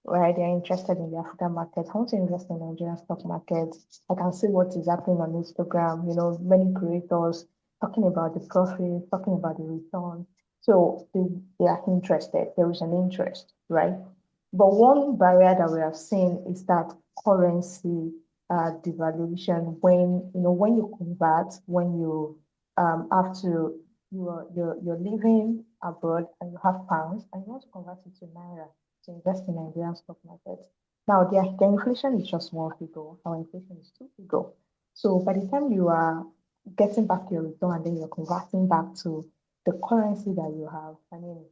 Speaker 4: right? They're interested in the African market. I want to invest in the Nigerian stock market. I can see what is happening on Instagram, many creators talking about the profit, talking about the return. So they are interested. There is an interest, right? But one barrier that we have seen is that currency devaluation. When you convert, when you have to, you're living abroad and you have pounds and you want to convert it to naira to invest in Nigerian stock market. Now, the inflation is just one figure. Our inflation is two figure. So by the time you are getting back your return and then you're converting back to the currency that you have, I mean,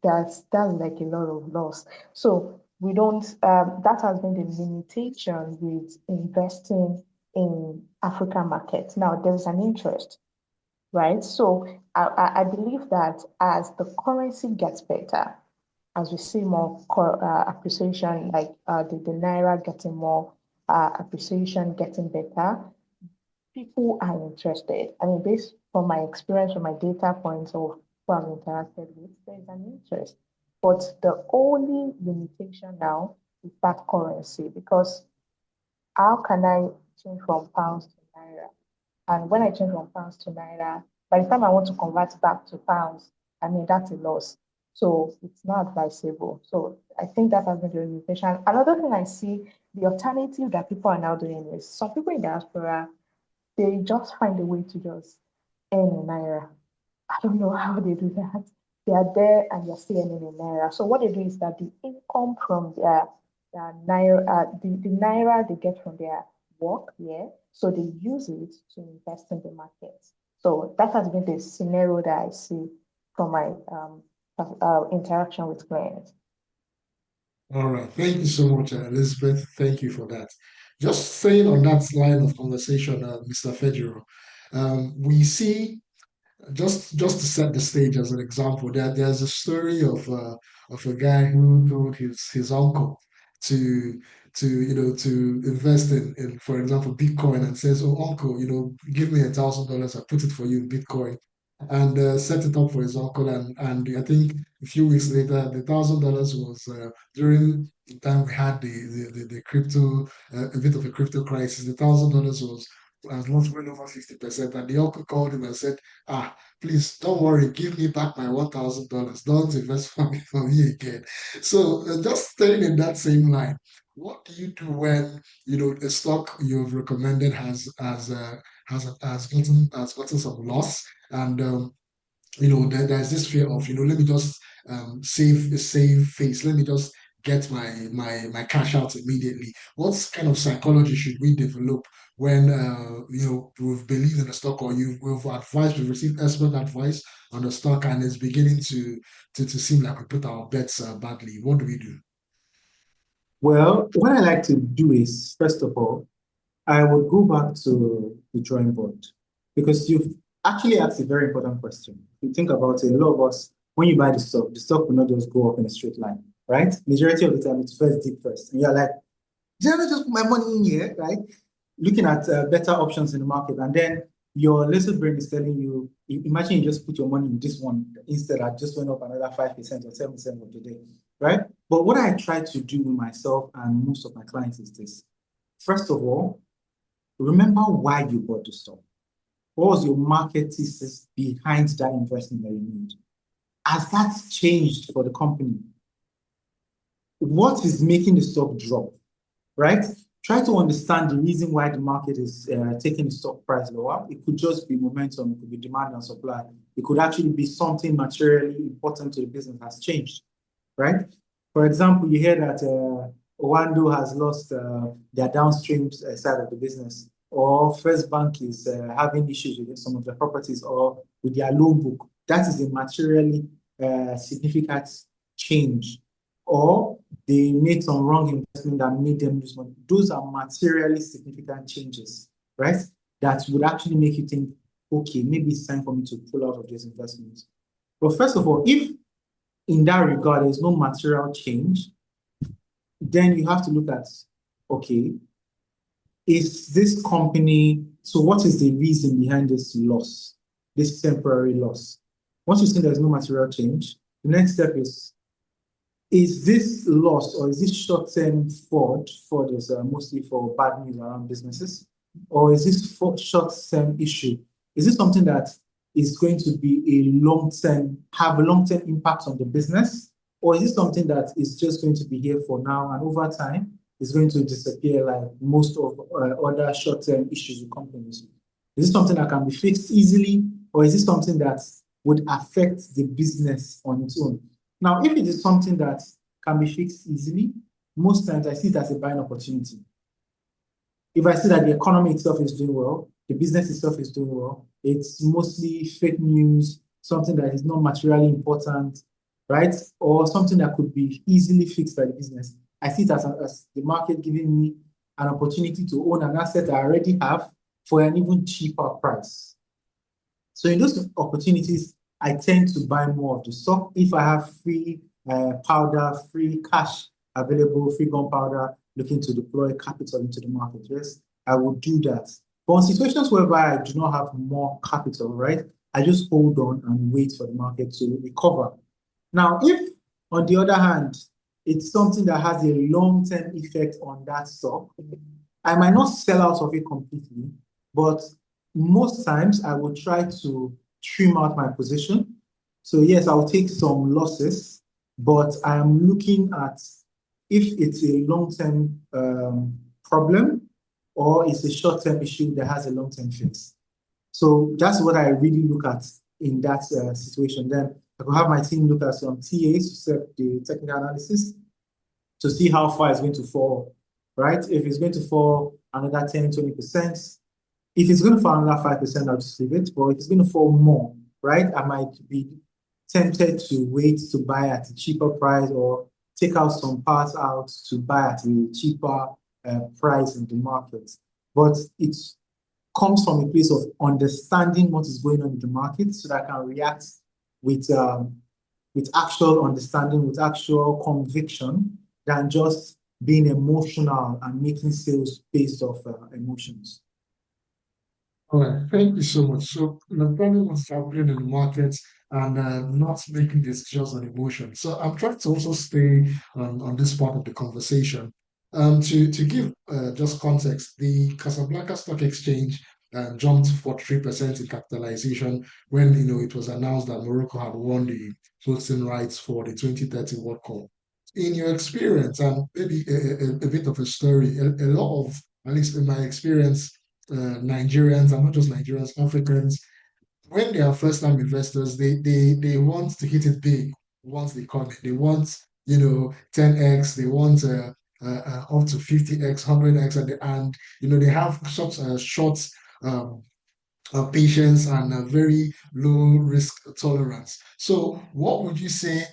Speaker 4: that's like a lot of loss. So we don't, that has been the limitation with investing in African markets. Now, there is an interest, right? So I believe that as the currency gets better, as we see more appreciation, like the naira getting more appreciation, getting better, people are interested. I mean, based from my experience, from my data points of who I've interacted with, there's an interest. But the only limitation now is that currency, because how can I change from pounds to naira? And when I change from pounds to naira, by the time I want to convert back to pounds, I mean, that's a loss. So it's not advisable. So I think that has been the limitation. Another thing I see, the alternative that people are now doing is some people in diaspora, they just find a way to just earn in naira. I don't know how they do that. They are there and they're still earning in naira. So what they do is that the income from their naira, the naira they get from their work, yeah, so they use it to invest in the market. So that has been the scenario that I see from my interaction with clients.
Speaker 1: All right. Thank you so much, Elizabeth. Thank you for that. Just staying on that line of conversation, Mr. Federo, we see, just to set the stage as an example, there's a story of a guy who told his uncle to to invest in, for example, Bitcoin, and says, "Oh, uncle, give me $1,000. I put it for you in Bitcoin." And set it up for his uncle, and I think a few weeks later, the $1,000 was during the time we had the crypto, a bit of a crypto crisis. The $1,000 was has lost well over 50%. And the uncle called him and said, "Ah, please don't worry, give me back my $1,000. Don't invest for me again." So just staying in that same line, what do you do when a stock you've recommended has gotten some loss, and there's this fear of, let me just save face, let me just get my cash out immediately. What kind of psychology should we develop when we've believed in a stock, or we've received expert advice on the stock, and it's beginning to seem like we put our bets badly? What do we do?
Speaker 6: Well, what I like to do is, first of all, I would go back to the drawing board because you've actually asked a very important question. If you think about it, a lot of us, when you buy the stock will not just go up in a straight line, right? Majority of the time, it's first dip first. And you're like, did I not just put my money in here, right? Looking at better options in the market. And then your little brain is telling you, imagine you just put your money in this one instead I just went up another 5% or 7% of the day, right? But what I try to do with myself and most of my clients is this. First of all, remember why you bought the stock. What was your market thesis behind that investment that you made? Has that changed for the company? What is making the stock drop, right? Try to understand the reason why the market is taking the stock price lower. It could just be momentum, it could be demand and supply. It could actually be something materially important to the business has changed, right? For example, you hear that Owando has lost their downstream side of the business, or First Bank is having issues with some of their properties or with their loan book. That is a materially significant change. Or they made some wrong investment that made them lose money. Those are materially significant changes, right? That would actually make you think, okay, maybe it's time for me to pull out of these investments. But first of all, if in that regard there's no material change, then you have to look at, okay, is this company, so what is the reason behind this loss, this temporary loss? Once you see there's no material change, the next step is this loss or is this short-term fraud is mostly for bad news around businesses? Or is this short-term issue? Is this something that is going to be have a long-term impact on the business? Or is this something that is just going to be here for now and over time is going to disappear like most of other short-term issues with companies? Is this something that can be fixed easily? Or is this something that would affect the business on its own? Now, if it is something that can be fixed easily, most times I see it as a buying opportunity. If I see that the economy itself is doing well, the business itself is doing well, it's mostly fake news, something that is not materially important, right? Or something that could be easily fixed by the business. I see it as the market giving me an opportunity to own an asset I already have for an even cheaper price. So in those opportunities, I tend to buy more of the stock. If I have free powder, free cash available, free gunpowder, looking to deploy capital into the market, yes, I will do that. But in situations whereby I do not have more capital, right, I just hold on and wait for the market to recover. Now, if on the other hand, it's something that has a long-term effect on that stock, I might not sell out of it completely, but most times I will try to trim out my position. So yes, I'll take some losses, but I am looking at if it's a long-term problem or it's a short-term issue that has a long-term fix. So that's what I really look at in that situation. Then I could have my team look at some TAs to set the technical analysis to see how far it's going to fall, right? If it's going to fall another 10, 20%, if it's going to fall another 5%, I'll just leave it. But if it's going to fall more, right, I might be tempted to wait to buy at a cheaper price or take out some parts out to buy at a cheaper price in the market. But it comes from a place of understanding what is going on in the market so that I can react with actual understanding, with actual conviction, than just being emotional and making sales based off emotions.
Speaker 1: All right, thank you so much. So, understanding what's happening in the markets and not making decisions on emotion. So, I'm trying to also stay on this part of the conversation. To give just context, the Casablanca Stock Exchange jumped 43% in capitalization when it was announced that Morocco had won the hosting rights for the 2030 World Cup. In your experience, and maybe a bit of a story, a lot of, at least in my experience, Nigerians, and not just Nigerians, Africans, when they are first-time investors, they want to hit it big once they come in. They want 10x, they want up to 50x, 100x, and they have such a short um, patience and a very low risk tolerance. So, what would you say?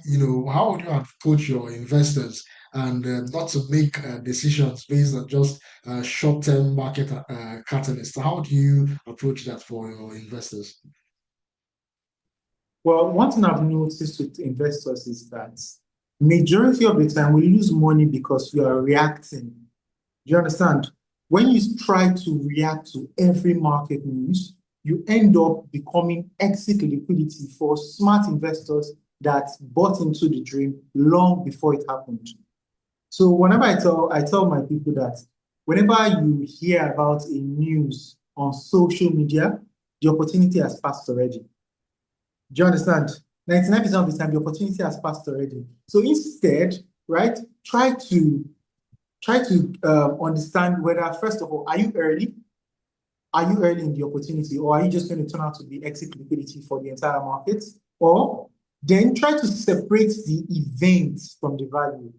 Speaker 1: How would you approach your investors and not to make decisions based on just short-term market catalysts. How do you approach that for your investors?
Speaker 6: Well, one thing I've noticed with investors is that majority of the time we lose money because we are reacting. Do you understand? When you try to react to every market news, you end up becoming exit liquidity for smart investors that bought into the dream long before it happened. So whenever I tell my people that whenever you hear about a news on social media, the opportunity has passed already. Do you understand? 99% of the time, the opportunity has passed already. So instead, right, try to understand whether, first of all, are you early? Are you early in the opportunity, or are you just going to turn out to be exit liquidity for the entire market? Or then try to separate the event from the value.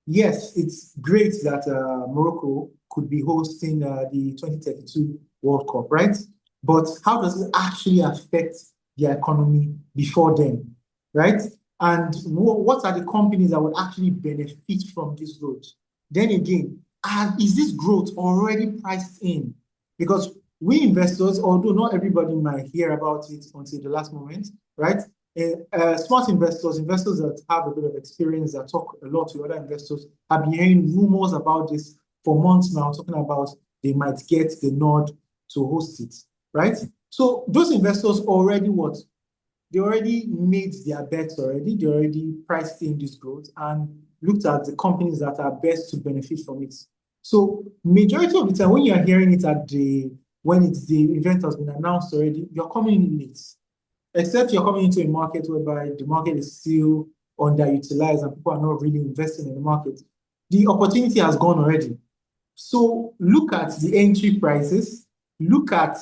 Speaker 6: Yes, it's great that Morocco could be hosting the 2032 World Cup, right? But how does it actually affect the economy before then, right? And what are the companies that would actually benefit from this growth? Then again, is this growth already priced in? Because we investors, although not everybody might hear about it until the last moment, right? Smart investors, investors that have a bit of experience, that talk a lot to other investors, have been hearing rumors about this for months now, talking about they might get the nod to host it, right? So those investors already what? They already made their bets already. They already priced in this growth and looked at the companies that are best to benefit from it. So majority of the time, when you are hearing it when the event has been announced already, you're coming in late. Except you're coming into a market whereby the market is still underutilized and people are not really investing in the market. The opportunity has gone already. So look at the entry prices, look at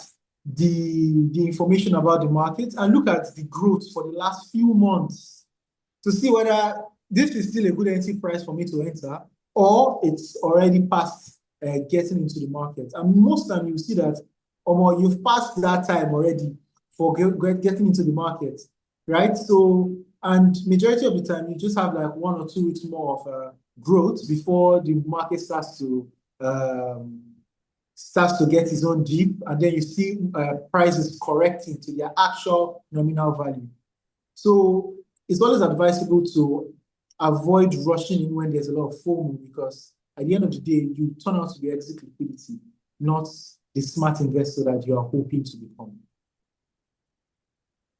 Speaker 6: the information about the market, and look at the growth for the last few months to see whether this is still a good entry price for me to enter, or it's already past getting into the market. And most time you see that, you've passed that time already for getting into the market, right? So, and majority of the time, you just have like 1 or 2 weeks more of growth before the market starts to get its own dip, and then you see prices correcting to their actual nominal value. So it's always advisable to avoid rushing in when there's a lot of FOMO, because at the end of the day, you turn out to be exit liquidity, not the smart investor that you are hoping to become.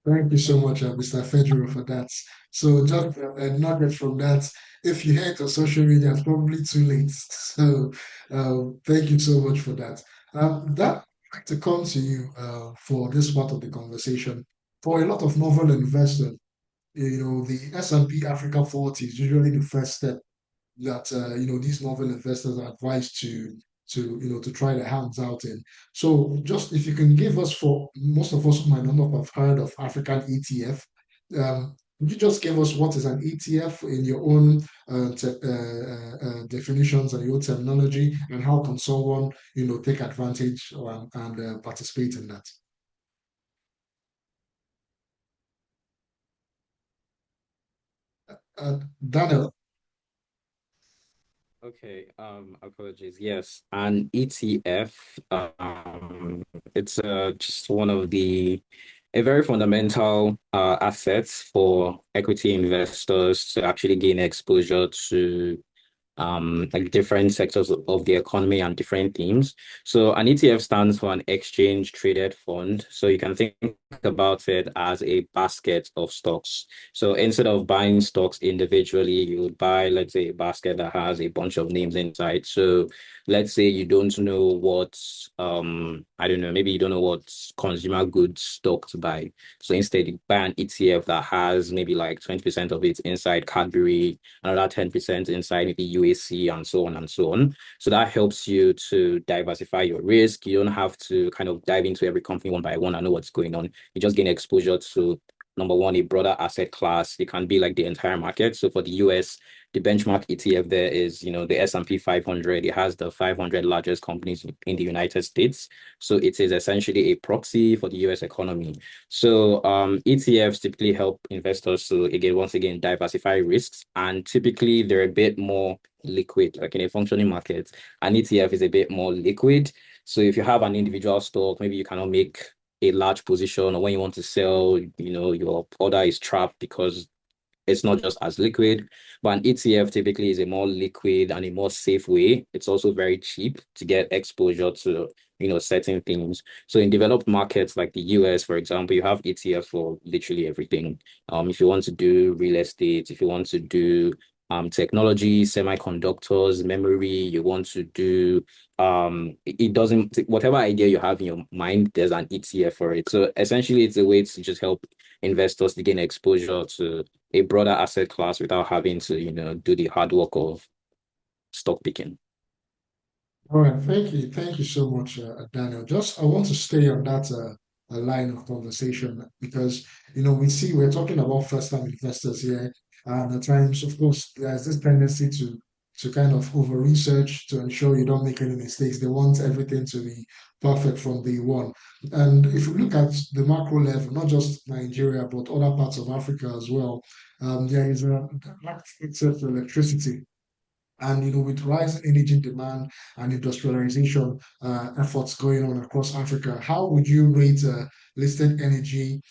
Speaker 1: Thank you so much, Mr. Fedro, for that. So just a nugget from that. If you hate on social media, it's probably too late. So thank you so much for that. That to come to you for this part of the conversation. For a lot of novel investors, the S&P Africa 40 is usually the first step that these novel investors are advised to try their hands out in. So just if you can give us, for most of us who might not have heard of African ETF, would you just give us what is an ETF in your own definitions and your terminology, and how can someone take advantage and participate in that? Daniel.
Speaker 5: Okay, apologies. Yes, an ETF, it's just one of a very fundamental assets for equity investors to actually gain exposure to like different sectors of the economy and different themes. So an ETF stands for an exchange traded fund. So you can think about it as a basket of stocks. So instead of buying stocks individually, you would buy, let's say, a basket that has a bunch of names inside. So let's say you don't know what I don't know, maybe you don't know what consumer goods stock to buy. So instead you buy an ETF that has maybe like 20% of it inside Cadbury, another 10% inside maybe UAC, and so on and so on. So that helps you to diversify your risk. You don't have to kind of dive into every company one by one and know what's going on. You just gain exposure to number one, a broader asset class. It can be like the entire market. So for the US, the benchmark ETF there is, the S&P 500. It has the 500 largest companies in the United States. So it is essentially a proxy for the US economy. So ETFs typically help investors to, once again, diversify risks. And typically they're a bit more liquid, like in a functioning market. An ETF is a bit more liquid. So if you have an individual stock, maybe you cannot make a large position, or when you want to sell, your order is trapped because it's not just as liquid. But an ETF typically is a more liquid and a more safe way. It's also very cheap to get exposure to, certain things. So in developed markets like the US, for example, you have ETFs for literally everything. If you want to do real estate, if you want to do technology, semiconductors, memory, you want to do it doesn't, whatever idea you have in your mind, there's an ETF for it. So essentially it's a way to just help investors to gain exposure to a broader asset class without having to, do the hard work of stock picking.
Speaker 1: All right, thank you so much, Daniel. Just I want to stay on that line of conversation because we're talking about first-time investors here, and at times, of course, there's this tendency to kind of over-research to ensure you don't make any mistakes. They want everything to be perfect from day one. And if you look at the macro level, not just Nigeria but other parts of Africa as well, there is a lack of access to electricity. And with rising energy demand and industrialization efforts going on across Africa, how would you rate listed energy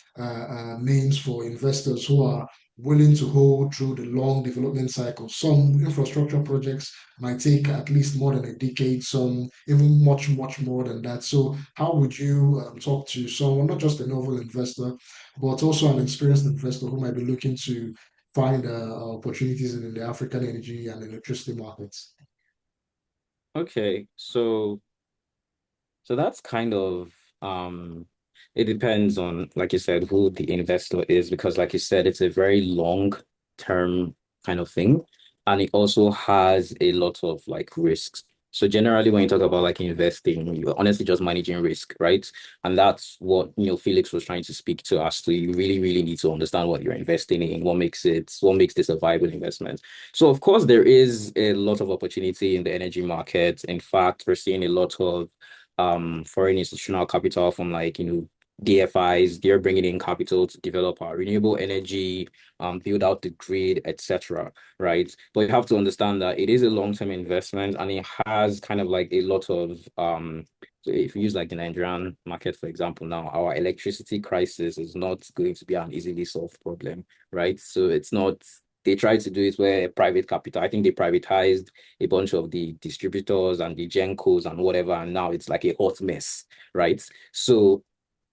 Speaker 1: names for investors who are willing to hold through the long development cycle? Some infrastructure projects might take at least more than a decade, some even much, much more than that. So, how would you talk to someone, not just a novel investor, but also an experienced investor who might be looking to find opportunities in the African energy and electricity markets?
Speaker 5: Okay, so that's kind of it depends on, like you said, who the investor is, because like you said, it's a very long term kind of thing. And it also has a lot of like risks. So generally when you talk about like investing, you're honestly just managing risk, right? And that's what Felix was trying to speak to us to. You really, really need to understand what you're investing in, what makes this a viable investment. So of course there is a lot of opportunity in the energy market. In fact, we're seeing a lot of foreign institutional capital from like DFIs. They're bringing in capital to develop our renewable energy, build out the grid, etc. Right, but you have to understand that it is a long-term investment, and it has kind of like a lot of so if you use like the Nigerian market, for example, now our electricity crisis is not going to be an easily solved problem, right? So it's not. They tried to do it where private capital, I think they privatized a bunch of the distributors and the gencos and whatever, and now it's like a hot mess, right? So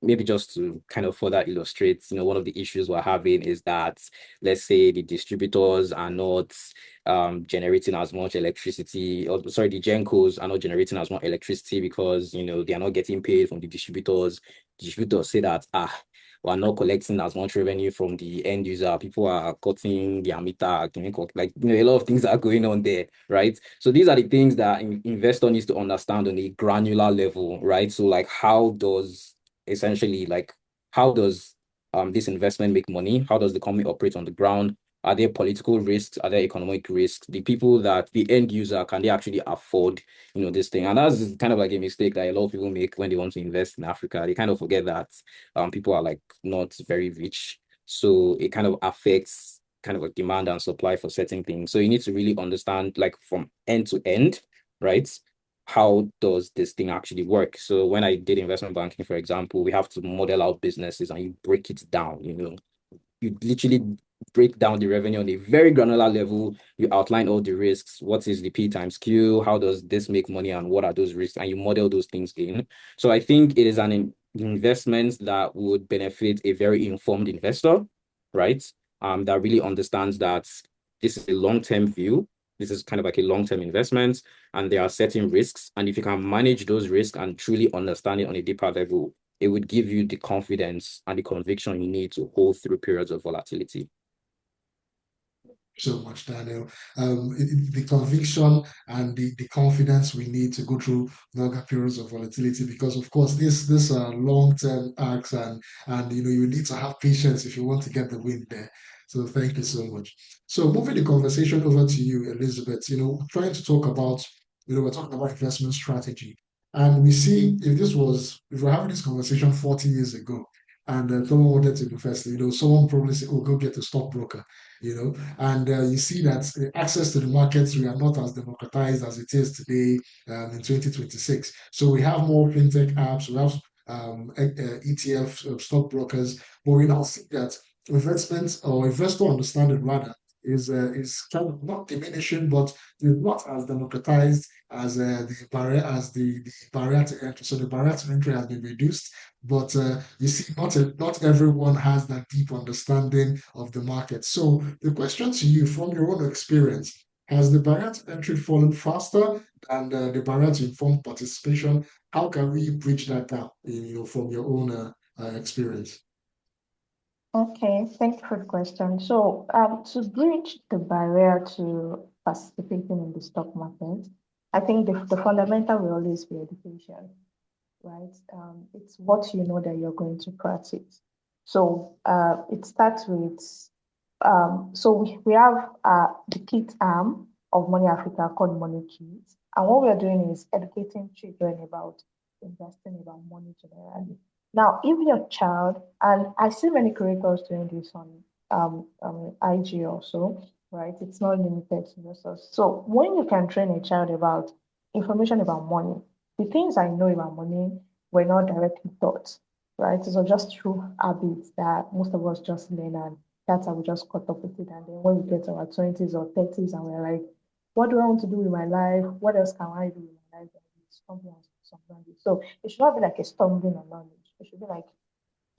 Speaker 5: maybe just to kind of further illustrate, one of the issues we're having is that, let's say the distributors are not generating as much electricity, or sorry, the gencos are not generating as much electricity because they are not getting paid from the distributors. Distributors say that we're not collecting as much revenue from the end user. People are cutting their meter, like a lot of things are going on there, right? So these are the things that investor needs to understand on a granular level, right? So like how does this investment make money? How does the company operate on the ground? Are there political risks? Are there economic risks? The people that the end user, can they actually afford, this thing? And that's kind of like a mistake that a lot of people make when they want to invest in Africa. They kind of forget that people are like not very rich. So it kind of affects kind of like demand and supply for certain things. So you need to really understand like from end to end, right? How does this thing actually work? So when I did investment banking, for example, we have to model out businesses and you break it down, you literally break down the revenue on a very granular level. You outline all the risks. What is the P times Q? How does this make money and what are those risks? And you model those things in. So I think it is an investment that would benefit a very informed investor, right? That really understands that this is a long-term view. This is kind of like a long-term investment, and there are certain risks. And if you can manage those risks and truly understand it on a deeper level, it would give you the confidence and the conviction you need to hold through periods of volatility.
Speaker 1: so much, Daniel. The conviction and the confidence we need to go through longer periods of volatility, because of course this are long-term arcs, and you need to have patience if you want to get the win there. So thank you so much. So moving the conversation over to you, Elizabeth. Trying to talk about, we're talking about investment strategy, and we see if we're having this conversation 40 years ago, and someone wanted to invest, someone probably say, "Oh, go get a stockbroker." And you see that access to the markets, we are not as democratized as it is today in 2026. So we have more fintech apps, we have ETF stockbrokers, but we now see that investments, or investor understanding rather, is kind of not diminishing, but is not as democratized as the barrier to entry. So the barrier to entry has been reduced, but you see, not everyone has that deep understanding of the market. So the question to you, from your own experience, has the barrier to entry fallen faster than the barrier to informed participation? How can we bridge that gap, from your own experience?
Speaker 4: Okay, thank you for the question. So, to bridge the barrier to participating in the stock market, I think the fundamental will always be education, right? It's what you know that you're going to practice. So, it starts with, so we have the kit arm of Money Africa called Money Kids. And what we're doing is educating children about investing, about money generally. Now, if your child, and I see many creators doing this on IG also, right? It's not limited to investors. So when you can train a child about information about money, the things I know about money were not directly taught, right? So just through habits that most of us just learn, and that's how we just caught up with it. And then when we get to our 20s or 30s and we're like, what do I want to do with my life? What else can I do with my life? Something. So it should not be like a stumbling on knowledge. It should be like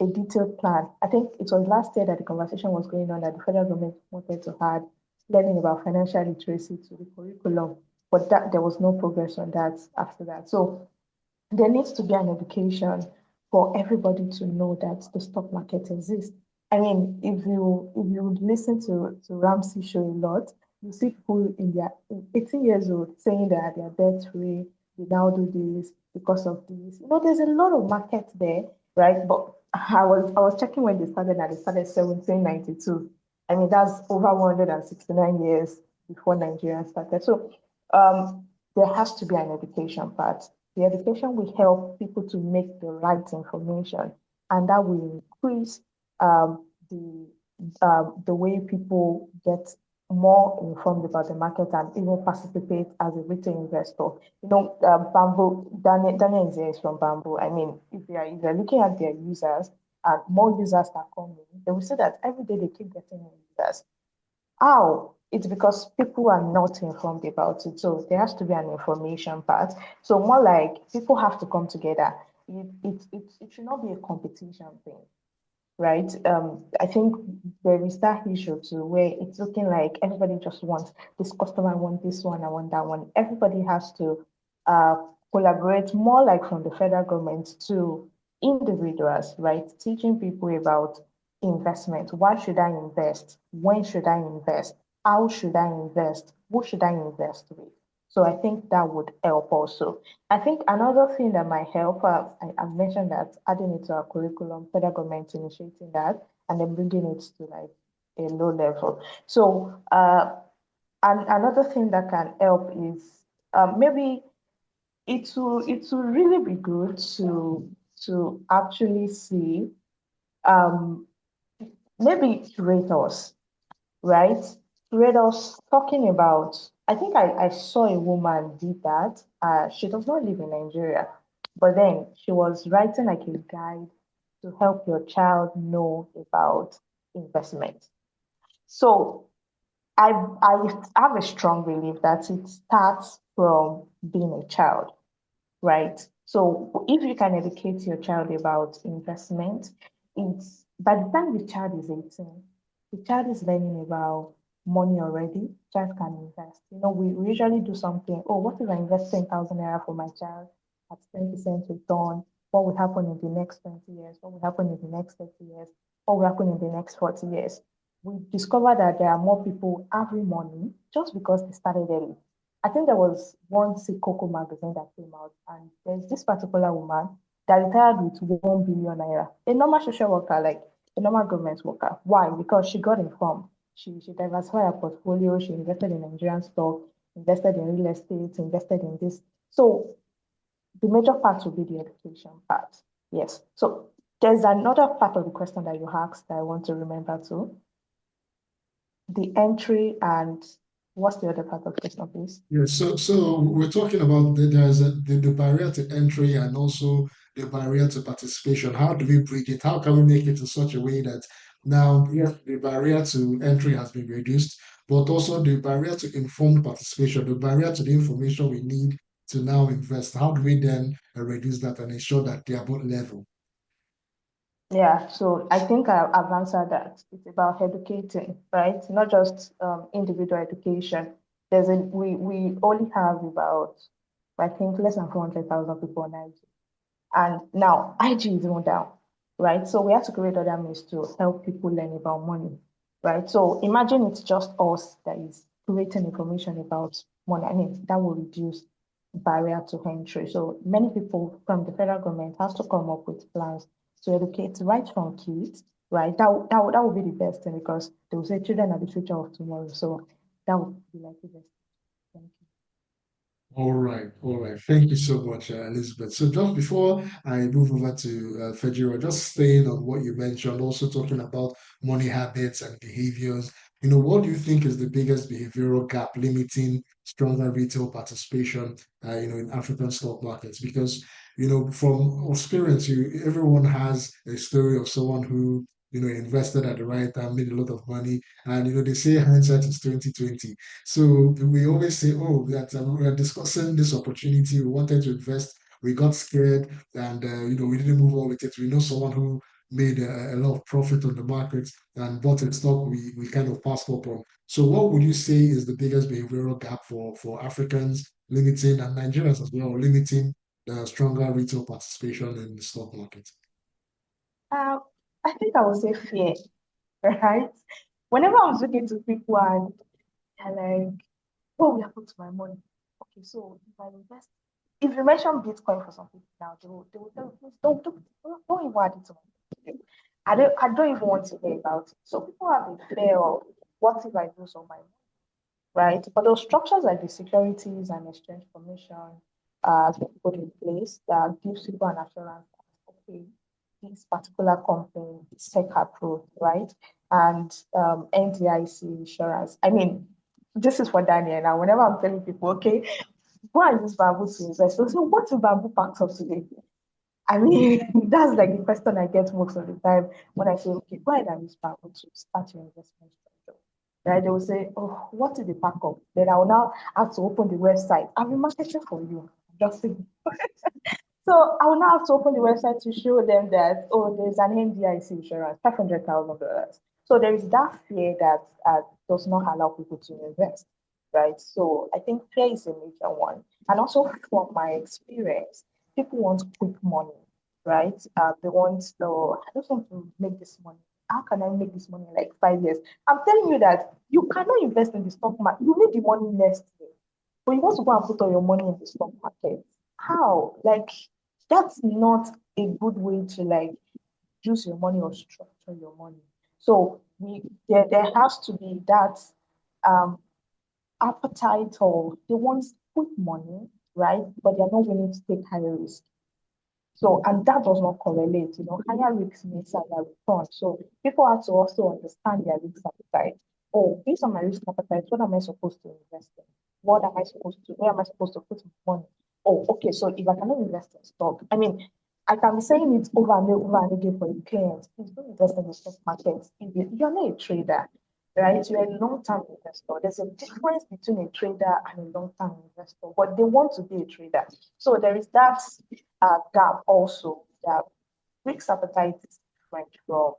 Speaker 4: a detailed plan. I think it was last year that the conversation was going on that the federal government wanted to add learning about financial literacy to the curriculum, but that there was no progress on that after that. So there needs to be an education for everybody to know that the stock market exists. I mean, if you listen to Ramsey show a lot, you see people in their 80 years old saying that they are debt free, they now do this because of this. There's a lot of market there, right? But I was checking when they started, and they started 1792. I mean, that's over 169 years before Nigeria started. So there has to be an education part. The education will help people to make the right information, and that will increase the way people get more informed about the market and even participate as a retail investor. Bamboo, Daniel is here, is from Bamboo. I mean, if you're looking at their users and more users are coming, they will see that every day they keep getting more users. How? It's because people are not informed about it. So there has to be an information part. So more like people have to come together. It should not be a competition thing, right? I think there is that issue too, where it's looking like everybody just wants this customer, I want this one, I want that one. Everybody has to uh, collaborate more, like from the federal government to individuals, right? Teaching people about investment. Why should I invest? When should I invest? How should I invest? Who should I invest with? So I think that would help also. I think another thing that might help, I mentioned that adding it to our curriculum, federal government initiating that, and then bringing it to like a low level. So, and another thing that can help is maybe it will really be good to actually see um, maybe curators, right? Curators talking about, I think I saw a woman did that. She does not live in Nigeria, but then she was writing like a guide to help your child know about investment. So I have a strong belief that it starts from being a child, right? So if you can educate your child about investment, it's by the time the child is 18, the child is learning about money already. Child can invest. We usually do something. Oh, what if I invest 10,000 naira for my child at 10% return? What will happen in the next 20 years? What will happen in the next 30 years? What will happen in the next 40 years? we discovered that there are more people having money just because they started early. I think there was one Coco magazine that came out, and there's this particular woman that retired with 1 billion naira. A normal social worker, like a normal government worker. Why? Because she got informed. She diversified her portfolio, she invested in Nigerian stock, invested in real estate, invested in this. So the major part will be the education part. Yes. So there's another part of the question that you asked that I want to remember too. The entry and what's the other part of the question, please?
Speaker 1: Yeah, so we're talking about the barrier to entry and also the barrier to participation. How do we bridge it? How can we make it in such a way that now, yes, the barrier to entry has been reduced, but also the barrier to informed participation, the barrier to the information we need to now invest. How do we then reduce that and ensure that they are both level?
Speaker 4: Yeah, so I think I've answered that. It's about educating, right? Not just individual education. We only have about, I think, less than 400,000 people on IG. And now IG is even down, right? So we have to create other means to help people learn about money, right? So imagine it's just us that is creating information about money. I mean, that will reduce barrier to entry. So many people from the federal government has to come up with plans to educate right from kids, right? That would be the best thing because they will say children are the future of tomorrow. So that would be like the best. Thank you.
Speaker 1: All right, all right. Thank you so much, Elizabeth. So just before I move over to Fejiro, just staying on what you mentioned, also talking about money habits and behaviors. What do you think is the biggest behavioral gap limiting stronger retail participation, in African stock markets? Because, from experience, everyone has a story of someone who, invested at the right time, made a lot of money, and they say hindsight is 2020. So we always say, oh, that we are discussing this opportunity. We wanted to invest. We got scared, and we didn't move on with it. We know someone who made a lot of profit on the market and bought a stock we kind of passed up on. So what would you say is the biggest behavioral gap for Africans limiting and Nigerians as well, limiting the stronger retail participation in the stock market?
Speaker 4: Um, I think I would say fear, right? Whenever I'm speaking to people and they're like, what will happen to my money? Okay, so if I invest, if you mention Bitcoin for some people now, they will tell you, please don't even add it to my portfolio. I don't even want to hear about it. So people have a fear of what if I lose all my money, right? But those structures like the securities and exchange commission has been put in place that gives people an assurance that, okay, this particular company is SEC approved, right? And NDIC insurance. I mean, this is for Daniel. Now, whenever I'm telling people, okay, go and use bamboo to invest. So what if bamboo packs up today? I mean, that's like the question I get most of the time when I say, okay, go ahead and use bamboo to start your investment structure. Right? They will say, oh, what is the pack up? Then I will now have to open the website. I'll be marketing for you. Just saying. So I will now have to open the website to show them that, oh, there's an NDIC insurance, $500,000. So there is that fear that does not allow people to invest, right? So I think fear is a major one. And also from my experience, people want quick money, right? They want, oh, I just want to make this money. How can I make this money in like 5 years? I'm telling you that you cannot invest in the stock market. You need the money next year. But you want to go and put all your money in the stock market. How? Like, that's not a good way to like use your money or structure your money. So there has to be that um appetite or they want quick money, right? But they're not willing to take higher risk. So, and that does not correlate, higher risk means higher return. So people have to also understand their risk appetite. Oh, based on my risk appetite, what am I supposed to invest in? What am I supposed to, where am I supposed to put my money? Oh, okay. So if I cannot invest in stock, I mean, I can be saying it over and again for your clients. Please don't invest in the stock market. If you're not a trader, right? You're a long-term investor. There's a difference between a trader and a long-term investor, but they want to be a trader. So there is that gap also that risk appetite is different from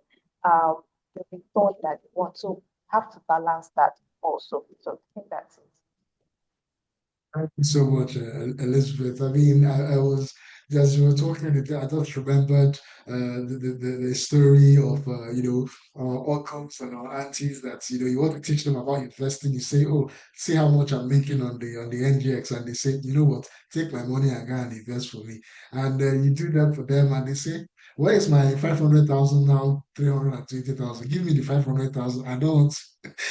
Speaker 4: the return that they want. So have to balance that also. So I think that's it.
Speaker 1: Thank you so much, Elizabeth. I mean, I was as you were talking, I just remembered the story of our uncles and our aunties that you want to teach them about investing. You say, "Oh, see how much I'm making on the NGX," and they say, "You know what? Take my money and go and invest for me." And you do that for them, and they say, "Where is my 500,000 now? 320,000. Give me the 500,000. I don't want,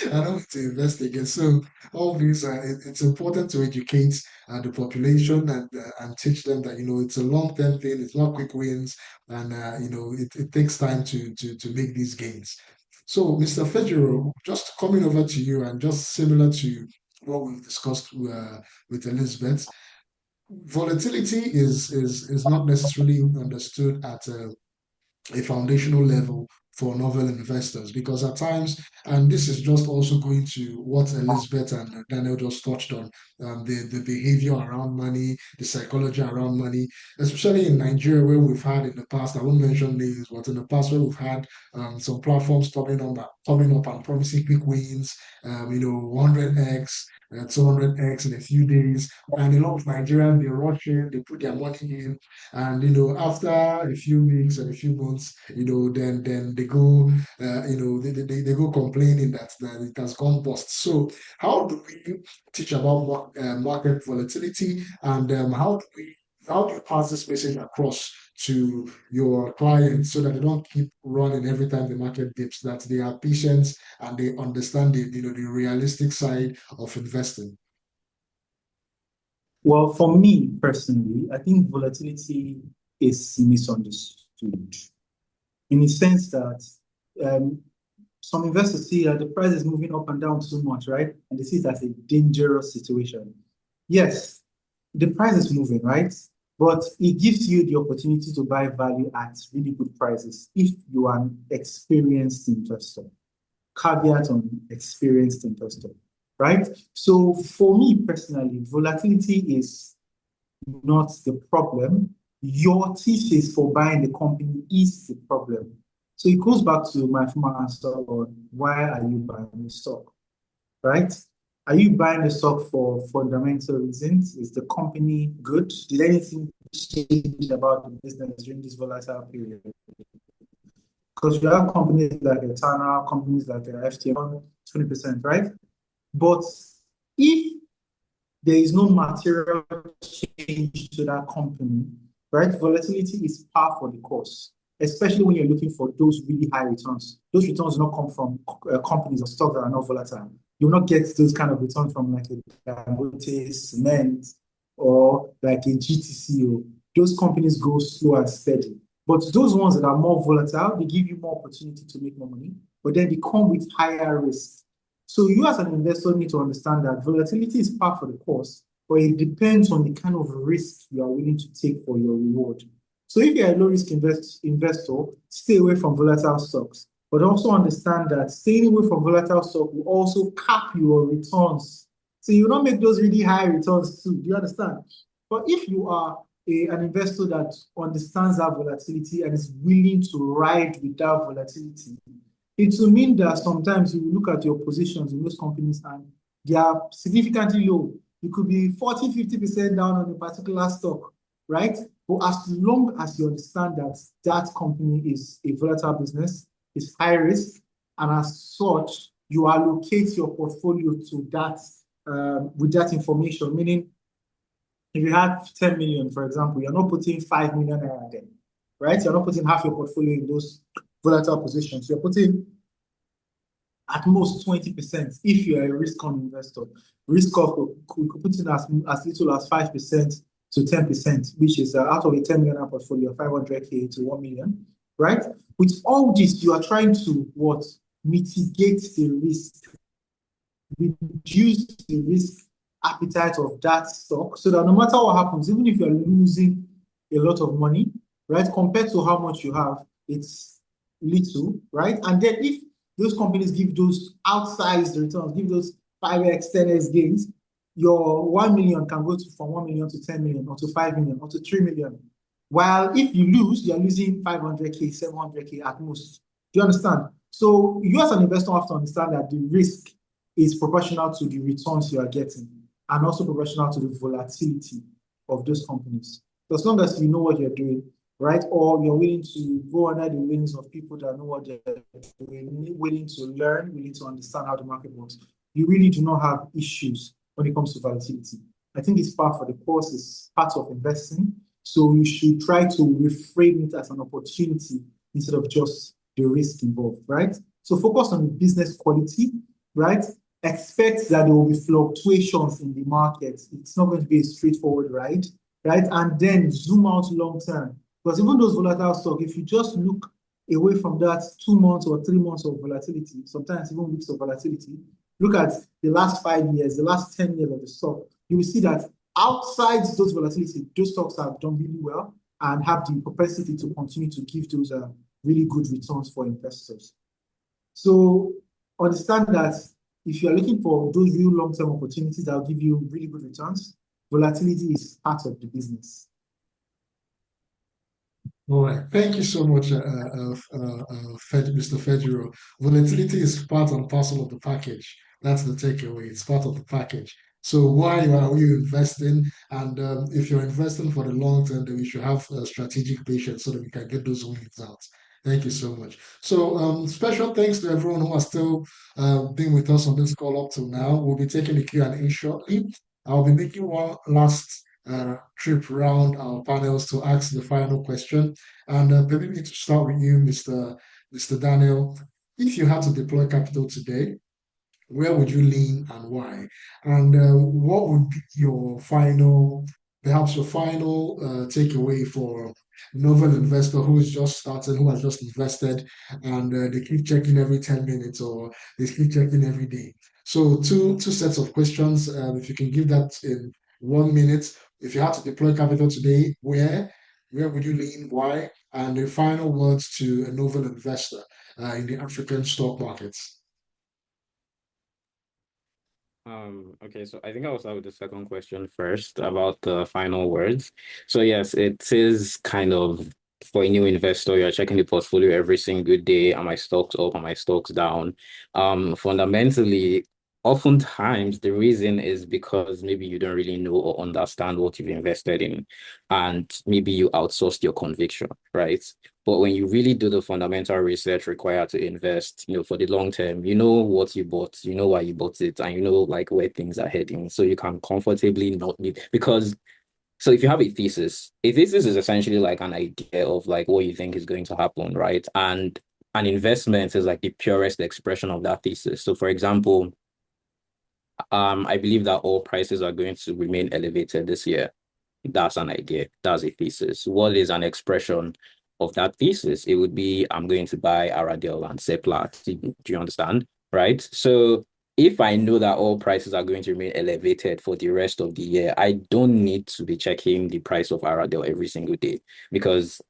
Speaker 1: I don't want to invest again." So all these, it's important to educate the population and teach them that it's a long term thing. It's not quick wins, and it takes time to make these gains. So, Mr. Fejero, just coming over to you, and just similar to what we've discussed with Elizabeth, volatility is not necessarily understood at a foundational level for novel investors because at times, and this is just also going to what Elizabeth and Daniel just touched on, the behavior around money, the psychology around money, especially in Nigeria where we've had in the past, I won't mention names, but in the past where we've had some platforms coming up and promising quick wins, 100x, 200x in a few days. And a lot of Nigerians, they rush in, they put their money in, and after a few weeks and a few months, then they go, they go complaining that it has gone bust. So how do we teach about market volatility, and how do you pass this message across to your clients so that they don't keep running every time the market dips, that they are patient and they understand the realistic side of investing?
Speaker 6: Well, for me personally, I think volatility is misunderstood in the sense that some investors see that the price is moving up and down too much, right? And they see it as a dangerous situation. Yes, the price is moving, right? But it gives you the opportunity to buy value at really good prices if you are an experienced investor. Caveat on experienced investor, right? So for me personally, volatility is not the problem. Your thesis for buying the company is the problem. So it goes back to my former answer on why are you buying the stock, right? Are you buying the stock for fundamental reasons? Is the company good? Did anything change about the business during this volatile period? Because you have companies like Etana, companies like FTM, 20%, right? But if there is no material change to that company, right? Volatility is par for the course, especially when you're looking for those really high returns. Those returns do not come from companies or stocks that are not volatile. You'll not get those kind of returns from like a Dangote Cement or like a GTC. Those companies go slow and steady. But those ones that are more volatile, they give you more opportunity to make more money, but then they come with higher risk. So you as an investor need to understand that volatility is par for the course, but it depends on the kind of risk you are willing to take for your reward. So if you're a low-risk investor, stay away from volatile stocks, but also understand that staying away from volatile stock will also cap your returns. So you will not make those really high returns too. Do you understand? But if you are an investor that understands that volatility and is willing to ride with that volatility, it will mean that sometimes you will look at your positions in those companies and they are significantly low. You could be 40, 50% down on a particular stock, right? But as long as you understand that that company is a volatile business, is high risk, and as such, you allocate your portfolio to that with that information, meaning if you had 10 million, for example, you're not putting 5 million naira there, right? You're not putting half your portfolio in those volatile positions. You're putting at most 20% if you're a risk-on investor. Risk off, we could put in as little as 5% to 10%, which is out of a 10 million portfolio, 500K to 1 million, right? With all this, you are trying to what? Mitigate the risk, reduce the risk appetite of that stock so that no matter what happens, even if you're losing a lot of money, right, compared to how much you have, it's little, right? And then if those companies give those outsized returns, give those 5x, 10x gains, your 1 million can go from 1 million to 10 million or to 5 million or to 3 million. While if you lose, you're losing 500K, 700K at most. Do you understand? So you as an investor have to understand that the risk is proportional to the returns you are getting and also proportional to the volatility of those companies. As long as you know what you're doing, right? Or you're willing to go under the wings of people that know what they're doing, willing to learn, willing to understand how the market works, you really do not have issues when it comes to volatility. I think it's part for the course, it's part of investing. So you should try to reframe it as an opportunity instead of just the risk involved, right? So focus on business quality, right? Expect that there will be fluctuations in the market. It's not going to be a straightforward ride, right? And then zoom out long term. Because even those volatile stocks, if you just look away from that 2 months or 3 months of volatility, sometimes even weeks of volatility, look at the last 5 years, the last 10 years of the stock, you will see that outside those volatility, those stocks have done really well and have the propensity to continue to give those really good returns for investors. So understand that if you are looking for those real long-term opportunities that will give you really good returns, volatility is part of the business.
Speaker 1: All right. Thank you so much, Mr. Federo. Volatility is part and parcel of the package. That's the takeaway. It's part of the package. So why are you investing? And if you're investing for the long term, then we should have strategic patience so that we can get those wins out. Thank you so much. So special thanks to everyone who has still been with us on this call up till now. We'll be taking the Q&A shortly. I'll be making one last trip around our panels to ask the final question. And maybe to start with you, Mr. Daniel. If you had to deploy capital today, where would you lean and why? And what would be perhaps your final takeaway for novel investor who is just starting, who has just invested, and they keep checking every 10 minutes or they keep checking every day? So two sets of questions. If you can give that in 1 minute, if you had to deploy capital today, where would you lean? Why? And the final words to a novel investor in the African stock markets.
Speaker 5: Okay, so I think I'll start with the second question first about the final words. So yes, it is kind of for a new investor, you're checking the portfolio every single day. Are my stocks up? Are my stocks down? Fundamentally, oftentimes the reason is because maybe you don't really know or understand what you've invested in, and maybe you outsourced your conviction, right? But when you really do the fundamental research required to invest, for the long term, you know what you bought, you know why you bought it, and you know like where things are heading. So you can comfortably not need because so if you have a thesis is essentially like an idea of like what you think is going to happen, right? And an investment is like the purest expression of that thesis. So for example, I believe that oil prices are going to remain elevated this year. That's an idea. That's a thesis. What is an expression of that thesis? It would be I'm going to buy Aradel and Seplat. Do you understand? Right? So if I know that oil prices are going to remain elevated for the rest of the year, I don't need to be checking the price of Aradel every single day because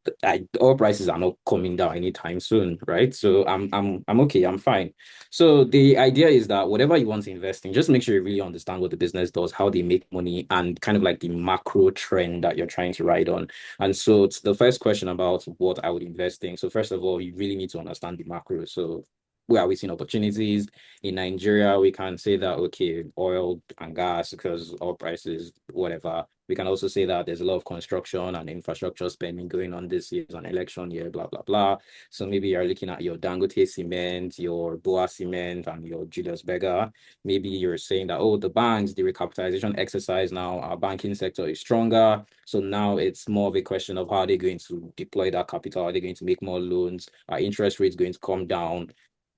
Speaker 5: oil prices are not coming down anytime soon, right? So I'm okay, I'm fine. So the idea is that whatever you want to invest in, just make sure you really understand what the business does, how they make money, and kind of like the macro trend that you're trying to ride on. And so it's the first question about what I would invest in. So first of all, you really need to understand the macro. So where are we seeing opportunities? In Nigeria, we can say that, okay, oil and gas, because oil prices, whatever. We can also say that there's a lot of construction and infrastructure spending going on this year, an election year, blah, blah, blah. So maybe you're looking at your Dangote cement, your Boa cement, and your Julius Berger. Maybe you're saying that, oh, the banks, the recapitalization exercise now, our banking sector is stronger. So now it's more of a question of how are they going to deploy that capital? Are they going to make more loans? Are interest rates going to come down?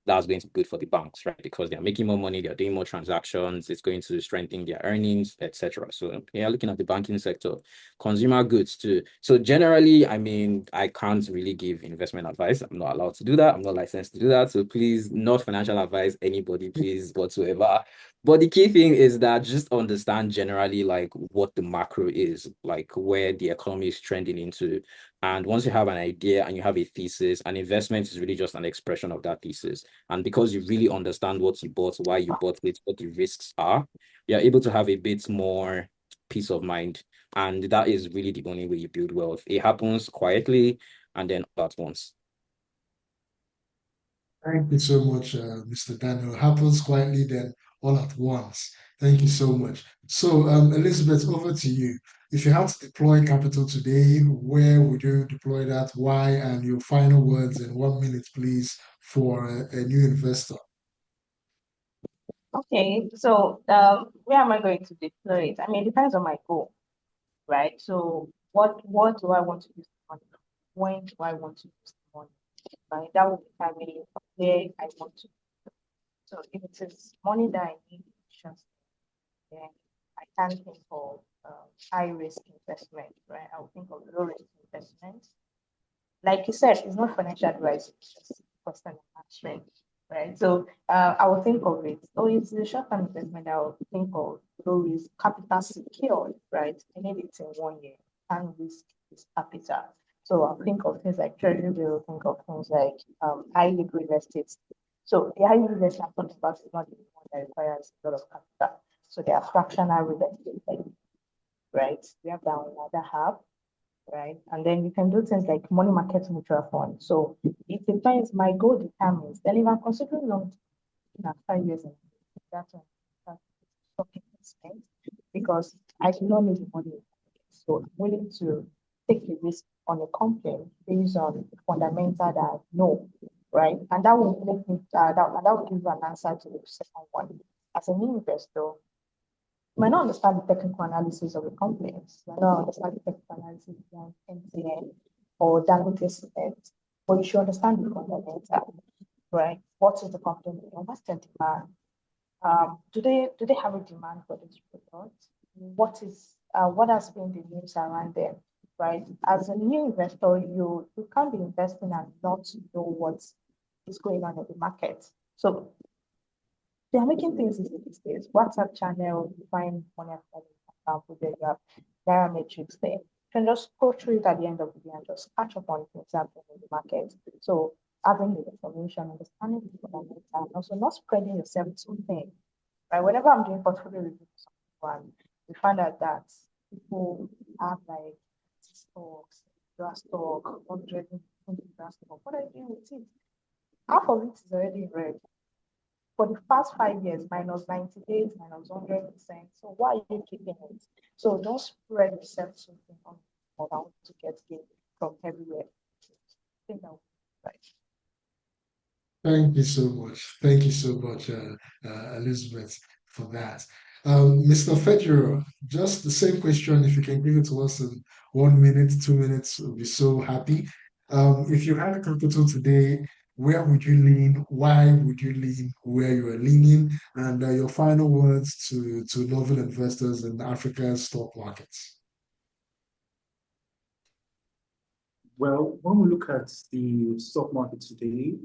Speaker 5: That's going to be good for the banks, right? Because they're making more money, they're doing more transactions, it's going to strengthen their earnings, etc. So yeah, looking at the banking sector, consumer goods too. So generally, I mean, I can't really give investment advice. I'm not allowed to do that. I'm not licensed to do that. So please, not financial advice, anybody, please, whatsoever. But the key thing is that just understand generally like what the macro is, like where the economy is trending into. And once you have an idea and you have a thesis, an investment is really just an expression of that thesis. And because you really understand what you bought, why you bought it, what the risks are, you're able to have a bit more peace of mind. And that is really the only way you build wealth. It happens quietly and then all at once.
Speaker 1: Thank you so much, Mr. Daniel. Happens quietly then all at once. Thank you so much. So, Elizabeth, over to you. If you had to deploy capital today, where would you deploy that? Why? And your final words in 1 minute, please, for a new investor.
Speaker 4: Okay, so where am I going to deploy it? I mean, it depends on my goal, right? So what do I want to use the money for? When do I want to use the money? Right? That will determine where I want to. So if it is money that I need just then I can think of high risk investment, right? I'll think of low risk investment. Like you said, it's not financial advice, it's just question management, right? So I will think of it. Oh, it's a short term investment. I will think of low risk capital secured, right? I need it in 1 year, and risk is capital. So I'll think of things like treasury bill, think of things like high yield real estate. So the high yield real estate I'm talking about is not the one that requires a lot of capital. So there are fractional real estate, like, right? We have that on another half, right? And then you can do things like money market mutual fund. So it depends. My goal determines. Then if I'm considering long term, 5 years, and that's when stock investment because I do not need the money. So I'm willing to take a risk on a company based on fundamental that I know, right? And that will make me that will give you an answer to the second one. As a new investor, you might not understand the technical analysis of the companies. You might not understand the technical analysis behind MTN or Dangote Cement, but you should understand the fundamental, right? What is the company doing? What's the demand? Do they have a demand for this product? What has been the news around them, right? As a new investor, you can't be investing and not know what is going on in the market. So they are making things easy these days. WhatsApp channel, you find money example there, you have nairametrics there. You can just go through it at the end of the day and just catch up on things happening in the market. So having the information, understanding the fundamental, and also not spreading yourself too thin. Right? Whenever I'm doing portfolio review for someone, we find out that people have like stocks, grass stock, 100 grass stock. What are you doing with it? Half of it is already in red for the past 5 years, minus 90 days, minus 100%. So why are you keeping it? So don't spread yourself too thin on around to get gain from everywhere. I think that would be right.
Speaker 1: Thank you so much. Thank you so much, Elizabeth, for that. Mr. Fedro, just the same question. If you can give it to us in 1 minute, 2 minutes, we'll be so happy. If you had a capital today, where would you lean? Why would you lean where you are leaning? And your final words to novel investors in Africa's stock markets.
Speaker 6: Well, when we look at the stock market today,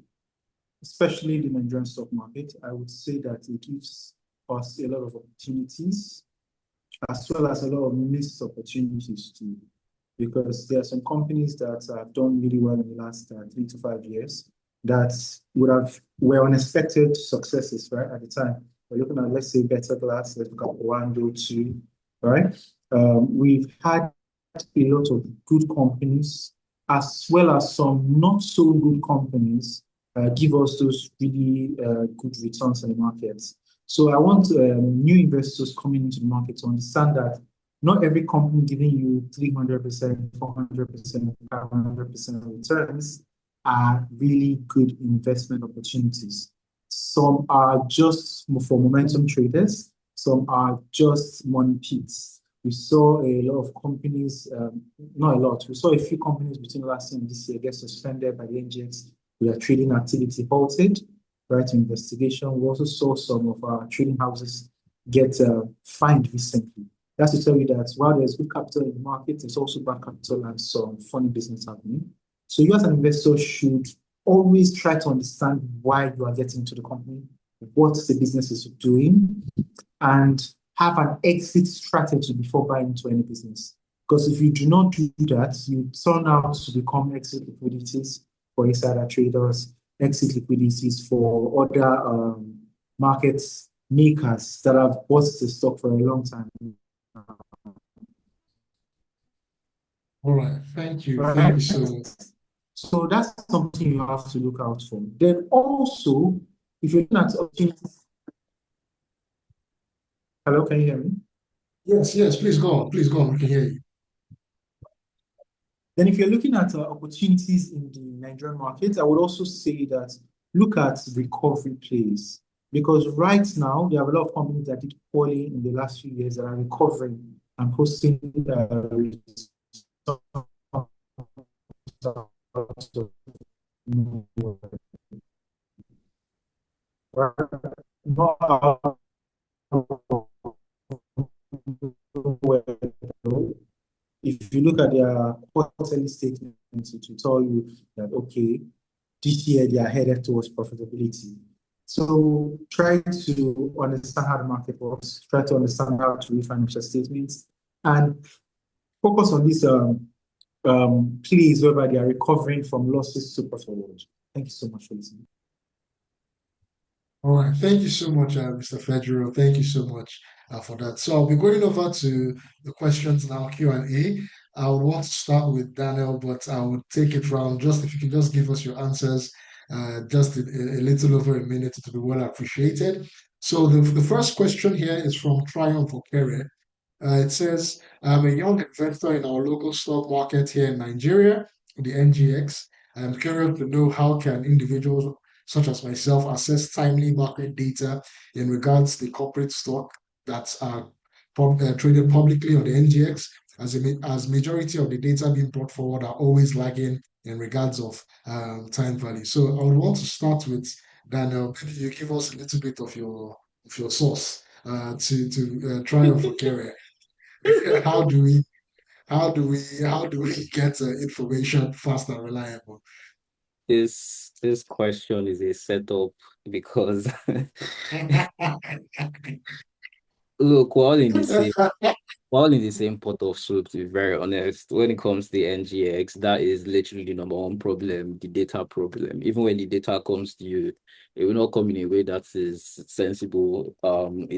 Speaker 6: especially the Nigerian stock market, I would say that it gives us a lot of opportunities as well as a lot of missed opportunities too, because there are some companies that have done really well in the last 3 to 5 years that were unexpected successes, right, at the time. We're looking at, let's say, Better Glass, let's look at Wando too, right? We've had a lot of good companies as well as some not so good companies give us those really good returns in the markets. So I want new investors coming into the market to understand that not every company giving you 300%, 400%, 500% returns are really good investment opportunities. Some are just for momentum traders. Some are just money pits. We saw a lot of companies, not a lot, we saw a few companies between last year and this year get suspended by the NGX. Their trading activity halted, right, to investigation. We also saw some of our trading houses get fined recently. That's to tell you that while there's good capital in the market, there's also bad capital and some funny business happening. So you as an investor should always try to understand why you are getting into the company, what the business is doing, and have an exit strategy before buying into any business. Because if you do not do that, you turn out to become exit liquidities for insider traders, exit liquidities for other market makers that have bought the stock for a long time.
Speaker 1: All right, thank you.
Speaker 6: Right?
Speaker 1: Thank you so much.
Speaker 6: So that's something you have to look out for. Then also, if you're looking at opportunities, Hello, can you hear me?
Speaker 1: Yes, please go on. Please go on. We can hear you.
Speaker 6: Then if you're looking at opportunities in the Nigerian market, I would also say that look at recovery plays. Because right now, there are a lot of companies that did poorly in the last few years that are recovering and posting results of not if you look at their quarterly statements, it will tell you that, okay, this year they are headed towards profitability. So try to understand how the market works, try to understand how to read financial statements, and focus on these plays whereby they are recovering from losses to profitability. Thank you so much for listening.
Speaker 1: All right. Thank you so much, Mr. Fedro. Thank you so much for that. So I'll be going over to the questions now, Q&A. I would want to start with Daniel, but I would take it round. Just if you can just give us your answers, just a little over a minute, to be well appreciated. So the first question here is from Triumph Okere. It says, I'm a young investor in our local stock market here in Nigeria, the NGX. I'm curious to know how can individuals such as myself assess timely market data in regards to the corporate stock that are traded publicly on the NGX, as majority of the data being brought forward are always lagging in regards of time value. So I would want to start with Daniel. Maybe you give us a little bit of your source to try and forget how do we get information fast and reliable?
Speaker 5: This question is a setup because look, we're all in the same pot of soup, to be very honest. When it comes to the NGX, that is literally the number one problem, the data problem. Even when the data comes to you, it will not come in a way that is sensible,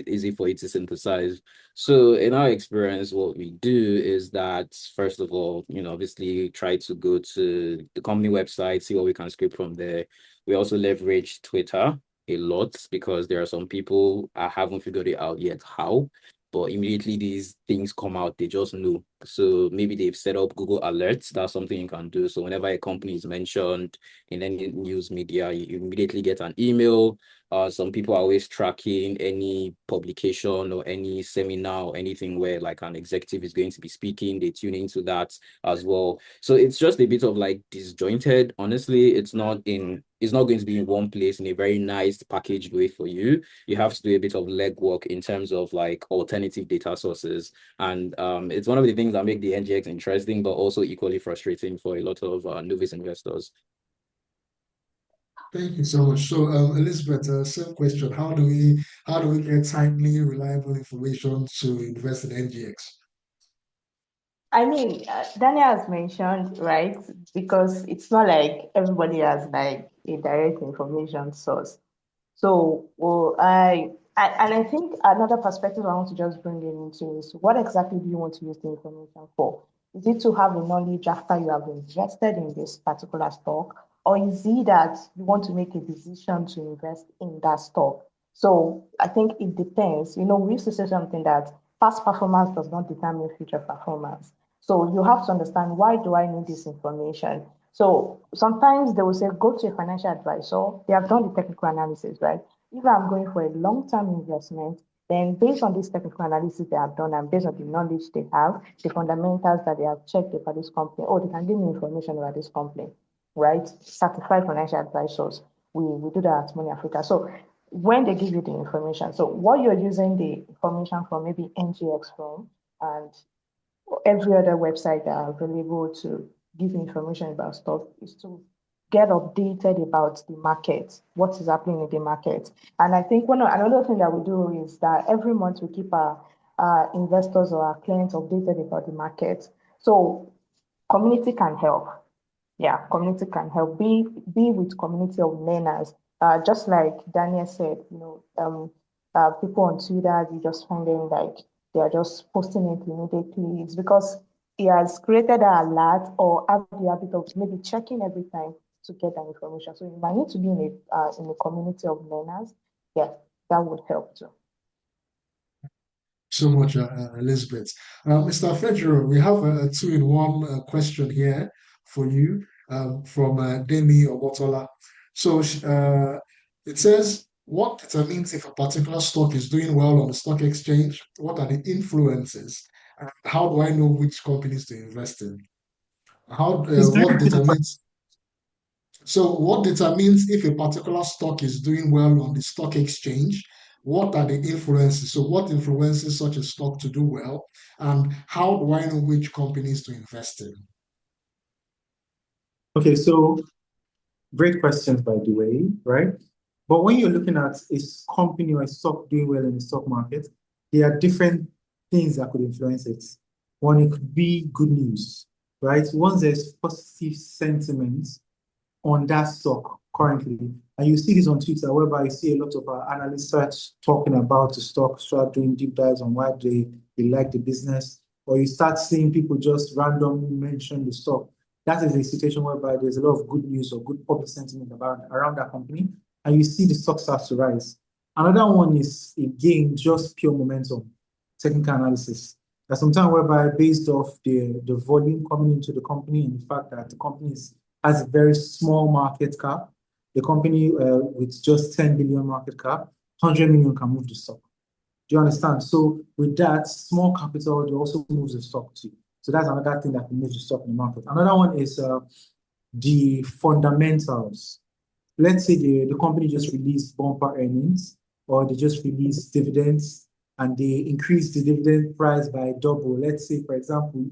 Speaker 5: easy for you to synthesize. So in our experience, what we do is that, first of all, obviously try to go to the company website, see what we can scrape from there. We also leverage Twitter a lot because there are some people I haven't figured it out yet how, but immediately these things come out, they just know. So maybe they've set up Google Alerts. That's something you can do. So whenever a company is mentioned in any news media, you immediately get an email. Some people are always tracking any publication or any seminar or anything where like an executive is going to be speaking. They tune into that as well. So it's just a bit of like disjointed. Honestly, it's not going to be in one place in a very nice packaged way for you. You have to do a bit of legwork in terms of like alternative data sources. And it's one of the things that make the NGX interesting, but also equally frustrating for a lot of novice investors.
Speaker 1: Thank you so much. So, Elizabeth, same question. How do we get timely, reliable information to invest in NGX?
Speaker 4: I mean, Daniel has mentioned, right? Because it's not like everybody has like a direct information source. So, well, and I think another perspective I want to just bring in into is what exactly do you want to use the information for? Is it to have the knowledge after you have invested in this particular stock, or is it that you want to make a decision to invest in that stock? So I think it depends. We used to say something that past performance does not determine future performance. So you have to understand, why do I need this information? So sometimes they will say, go to a financial advisor. They have done the technical analysis, right? If I'm going for a long-term investment, then based on this technical analysis they have done and based on the knowledge they have, the fundamentals that they have checked about this company, oh, they can give me information about this company, right? Certified financial advisors. We do that at Money Africa. So when they give you the information, so what you're using the information from, maybe NGX from, and every other website that are available to give information about stuff, is to get updated about the market, what is happening in the market. And I think another thing that we do is that every month we keep our investors or our clients updated about the market. So community can help. Yeah, community can help. Be with community of learners. Just like Daniel said, people on Twitter, you just find them like they are just posting it immediately. It's because he has created an alert or have the habit of maybe checking every time to get that information. So you might need to be in a community of learners. Yeah, that would help too.
Speaker 1: so much, Elizabeth. Mr. Federer, we have a two-in-one question here for you from Demi Obotola. So it says, what determines if a particular stock is doing well on the stock exchange? What are the influences? And how do I know which companies to invest in?
Speaker 6: Please, can you
Speaker 1: What
Speaker 6: repeat the
Speaker 1: determines so, what determines if a particular stock is doing well on the stock exchange? What are the influences? So, what influences such a stock to do well? And how do I know which companies to invest in?
Speaker 6: Okay, so great questions, by the way, right? But when you're looking at a company or a stock doing well in the stock market, there are different things that could influence it. One, it could be good news, right? Once there's positive sentiment on that stock currently, and you see this on Twitter, whereby you see a lot of analysts start talking about the stock, start doing deep dives on why they like the business, or you start seeing people just randomly mention the stock. That is a situation whereby there's a lot of good news or good public sentiment around that company, and you see the stock starts to rise. Another one is, again, just pure momentum, technical analysis. There's some time whereby based off the volume coming into the company and the fact that the company has a very small market cap, the company with just 10 billion market cap, 100 million can move the stock. Do you understand? So with that, small capital, they also moves the stock too. So that's another thing that can move the stock in the market. Another one is the fundamentals. Let's say the company just released bumper earnings, or they just released dividends and they increased the dividend price by double. Let's say, for example,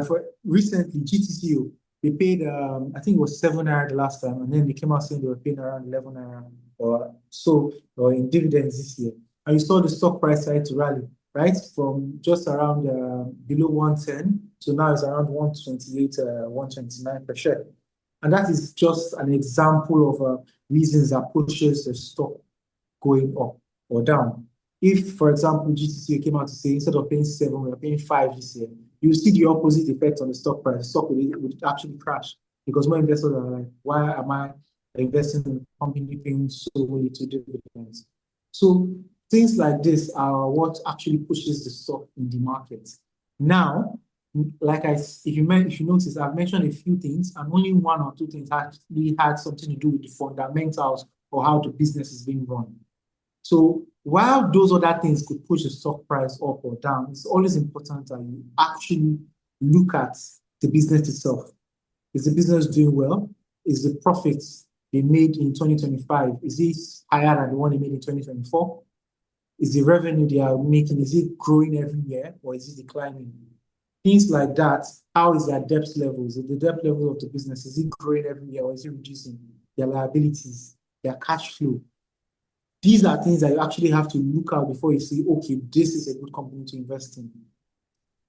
Speaker 6: for recently, GTCO, they paid, I think it was 7 naira the last time, and then they came out saying they were paying around 11 naira or so, or in dividends this year. And you saw the stock price start to rally, right? From just around below 110 to now it's around 128, 129 per share. And that is just an example of reasons that pushes the stock going up or down. If, for example, GTC came out to say instead of paying 7, we're paying 5 this year, you see the opposite effect on the stock price. The stock would actually crash because more investors are like, why am I investing in a company paying so little dividends? So things like this are what actually pushes the stock in the market. Now, if you notice, I've mentioned a few things, and only one or two things actually had something to do with the fundamentals or how the business is being run. So while those other things could push the stock price up or down, it's always important that you actually look at the business itself. Is the business doing well? Is the profits they made in 2025, is it higher than the one they made in 2024? Is the revenue they are making, is it growing every year or is it declining? Things like that. How is their debt levels? The debt level of the business, is it growing every year or is it reducing? Their liabilities, their cash flow. These are things that you actually have to look at before you say, okay, this is a good company to invest in.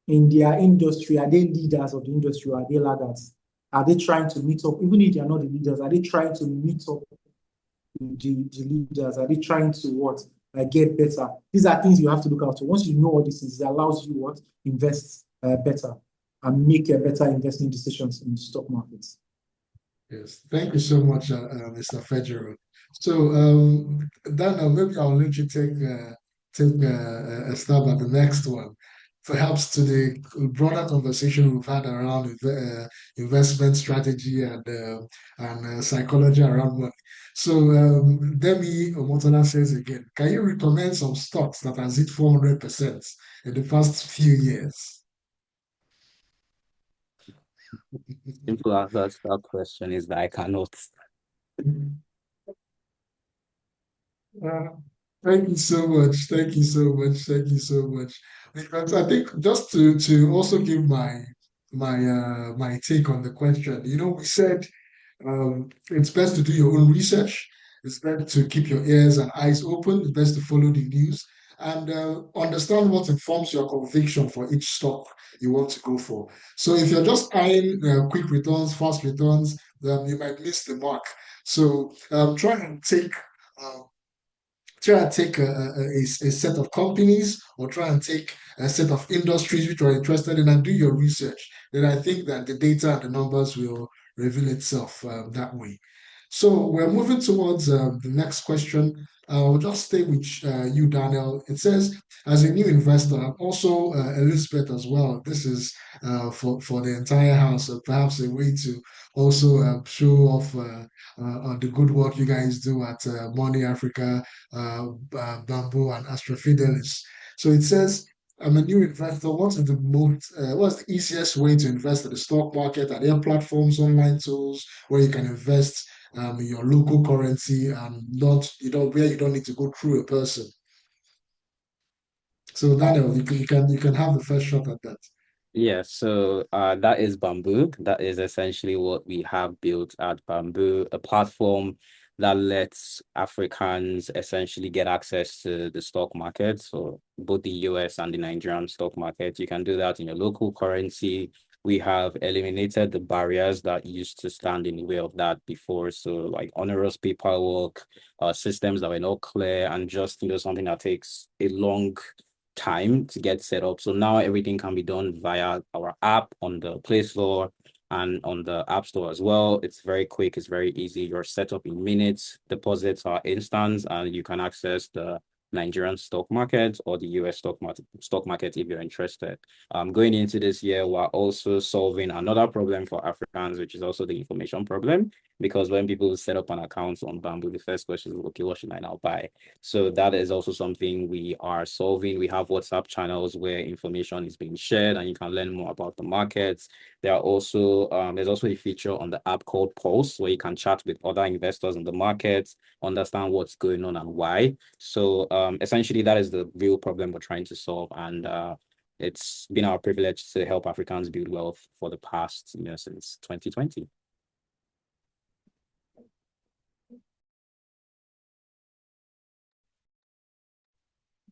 Speaker 6: In their industry, are they leaders of the industry or are they laggards? Are they trying to meet up? Even if they are not the leaders, are they trying to meet up with the leaders? Are they trying to what? Get better? These are things you have to look out for. Once you know all these things, it allows you what? Invest better and make better investment decisions in the stock markets.
Speaker 1: Yes, thank you so much, Mr. Federer. So, Dan, maybe I'll let you take a stab at the next one, perhaps to the broader conversation we've had around investment strategy and psychology around money. So, Demi Omotola says again, can you recommend some stocks that has hit 400% in the past few years?
Speaker 5: Simple answer to that question is that I cannot.
Speaker 1: Uh, Thank you so much. Thank you so much. Thank you so much. Because I think just to also give my take on the question, we said it's best to do your own research. It's best to keep your ears and eyes open. It's best to follow the news and understand what informs your conviction for each stock you want to go for. So if you're just eyeing quick returns, fast returns, then you might miss the mark. So uh, try and take a set of companies or try and take a set of industries which you're interested in and do your research. Then I think that the data and the numbers will reveal itself that way. So we're moving towards the next question. I'll just stay with you, Daniel. It says, as a new investor, and also Elizabeth as well. This is for the entire house, perhaps a way to also show off the good work you guys do at Money Africa, Bamboo, and Astrofidelis. So it says, I'm a new investor. What's the easiest way to invest in the stock market? Are there platforms, online tools where you can invest in your local currency and not where you don't need to go through a person? So Daniel, you can have the first shot at that.
Speaker 5: Yeah, so that is Bamboo. That is essentially what we have built at Bamboo, a platform that lets Africans essentially get access to the stock market. So both the US and the Nigerian stock market. You can do that in your local currency. We have eliminated the barriers that used to stand in the way of that before. So like onerous paperwork, systems that were not clear, and just something that takes a long time to get set up. So now everything can be done via our app on the Play Store and on the App Store as well. It's very quick, it's very easy. You're set up in minutes, deposits are instant, and you can access the Nigerian stock market or the US stock market if you're interested. Going into this year, we're also solving another problem for Africans, which is also the information problem. Because when people set up an account on Bamboo, the first question is, okay, what should I now buy? So that is also something we are solving. We have WhatsApp channels where information is being shared and you can learn more about the markets. There's also a feature on the app called Pulse where you can chat with other investors in the markets, understand what's going on and why. So essentially that is the real problem we're trying to solve. And it's been our privilege to help Africans build wealth for the past, since 2020.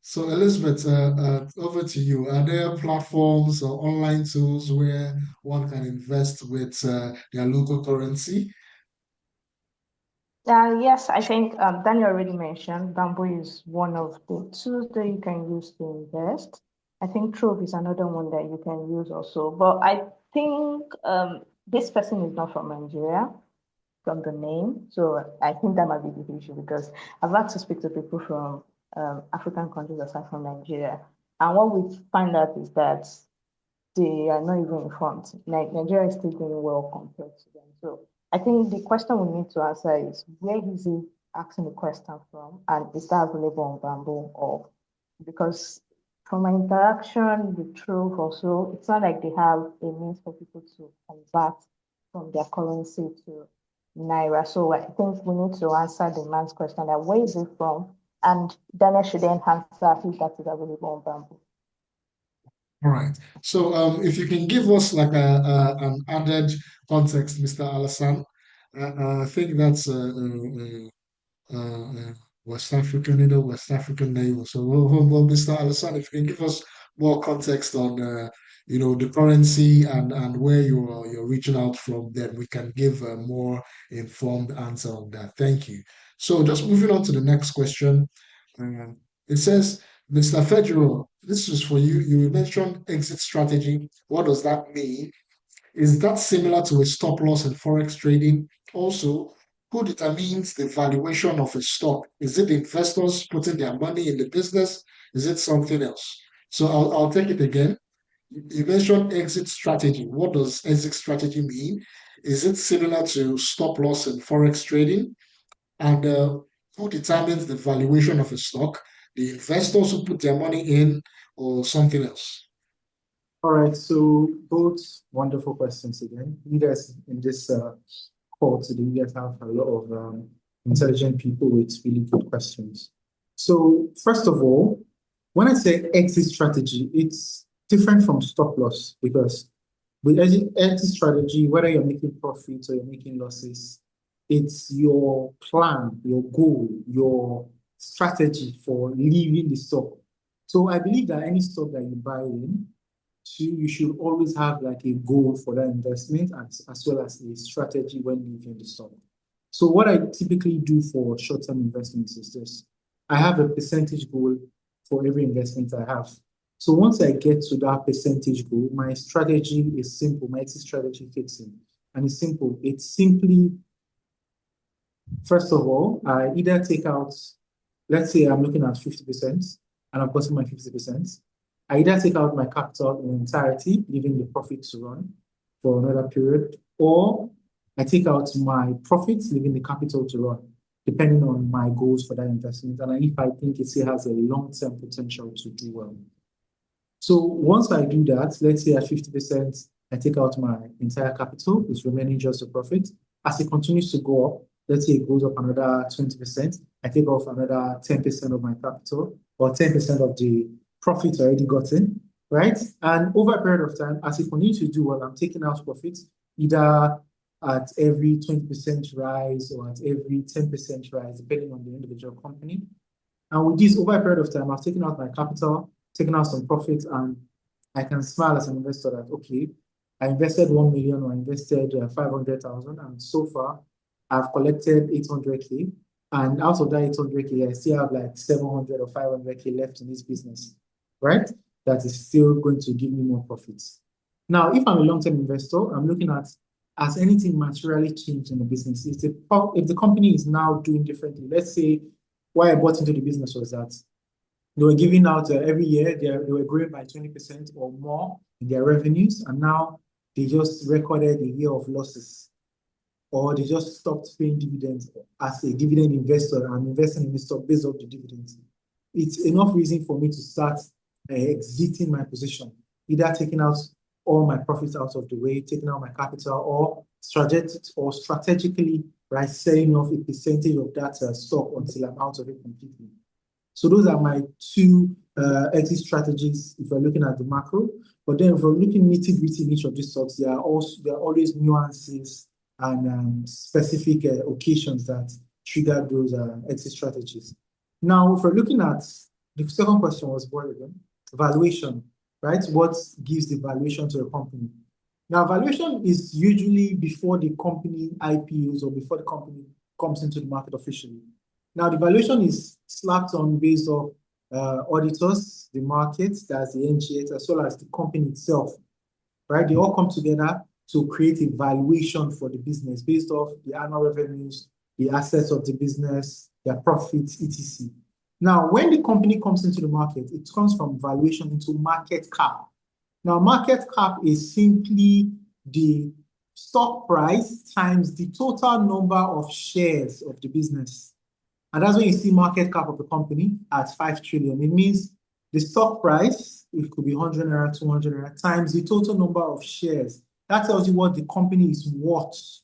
Speaker 1: So Elizabeth, over to you. Are there platforms or online tools where one can invest with their local currency?
Speaker 4: Yes, I think Daniel already mentioned Bamboo is one of the tools that you can use to invest. I think Trove is another one that you can use also. But I think this person is not from Nigeria, from the name. So I think that might be the issue because I've had to speak to people from African countries aside from Nigeria. And what we find out is that they are not even informed. Nigeria is still doing well compared to them. So I think the question we need to answer is where is he asking the question from, and is that available on Bamboo or because from my interaction with Truth also, it's not like they have a means for people to convert from their currency to Naira. So I think we need to answer the man's question that where is it from? And Daniel should then answer if that is available on Bamboo.
Speaker 1: All right. So if you can give us like an added context, Mr. Alassane, I think that's West African, West African name. So, well, Mr. Alassane, if you can give us more context on, the currency and where you're reaching out from, then we can give a more informed answer on that. Thank you. So, just moving on to the next question. Uh, it says, Mr. Fedro, this is for you. You mentioned exit strategy. What does that mean? Is that similar to a stop loss in forex trading? Also, who determines the valuation of a stock? Is it investors putting their money in the business? Is it something else? So I'll take it again. You mentioned exit strategy. What does exit strategy mean? Is it similar to stop loss in forex trading? And who determines the valuation of a stock? The investors who put their money in or something else?
Speaker 6: All right, so both wonderful questions again. You guys in this call today, you guys have a lot of intelligent people with really good questions. So first of all, when I say exit strategy, it's different from stop loss because with exit strategy, whether you're making profits or you're making losses, it's your plan, your goal, your strategy for leaving the stock. So I believe that any stock that you buy in, you should always have like a goal for that investment as well as a strategy when leaving the stock. So what I typically do for short-term investments is this. I have a percentage goal for every investment I have. So once I get to that percentage goal, my strategy is simple. My exit strategy kicks in. And it's simple. It's simply First of all, I either take out, let's say I'm looking at 50% and I've gotten my 50%. I either take out my capital in entirety, leaving the profit to run for another period, or I take out my profits, leaving the capital to run, depending on my goals for that investment and if I think it still has a long-term potential to do well. So once I do that, let's say at 50%, I take out my entire capital, it's remaining just the profit. As it continues to go up, let's say it goes up another 20%, I take off another 10% of my capital or 10% of the profit already gotten, right? And over a period of time, as it continues to do well, I'm taking out profits either at every 20% rise or at every 10% rise, depending on the individual company. And with this, over a period of time, I've taken out my capital, taken out some profits, and I can smile as an investor that, okay, I invested 1 million or I invested 500,000, and so far I've collected 800K. And out of that 800K, I still have like 700 or 500K left in this business, right? That is still going to give me more profits. Now, if I'm a long-term investor, I'm looking at has anything materially changed in the business? If the company is now doing differently, let's say why I bought into the business was that they were giving out every year, they were growing by 20% or more in their revenues, and now they just recorded a year of losses, or they just stopped paying dividends. As a dividend investor, I'm investing in the stock based off the dividends. It's enough reason for me to start exiting my position, either taking out all my profits out of the way, taking out my capital, or strategically, right, selling off a percentage of that stock until I'm out of it completely. So those are my two exit strategies if we're looking at the macro. But then if we're looking nitty-gritty in each of these stocks, there are always nuances and specific occasions that trigger those exit strategies. Now, if we're looking at the second question was what again? Valuation, right? What gives the valuation to a company? Now, valuation is usually before the company IPOs or before the company comes into the market officially. Now, the valuation is slapped on based on auditors, the market, that's the NGX, as well as the company itself, right? They all come together to create a valuation for the business based off the annual revenues, the assets of the business, their profits, etc. Now, when the company comes into the market, it comes from valuation into market cap. Now, market cap is simply the stock price times the total number of shares of the business. And that's when you see market cap of the company at 5 trillion. It means the stock price, it could be 100 naira, 200 naira, times the total number of shares. That tells you what the company is worth,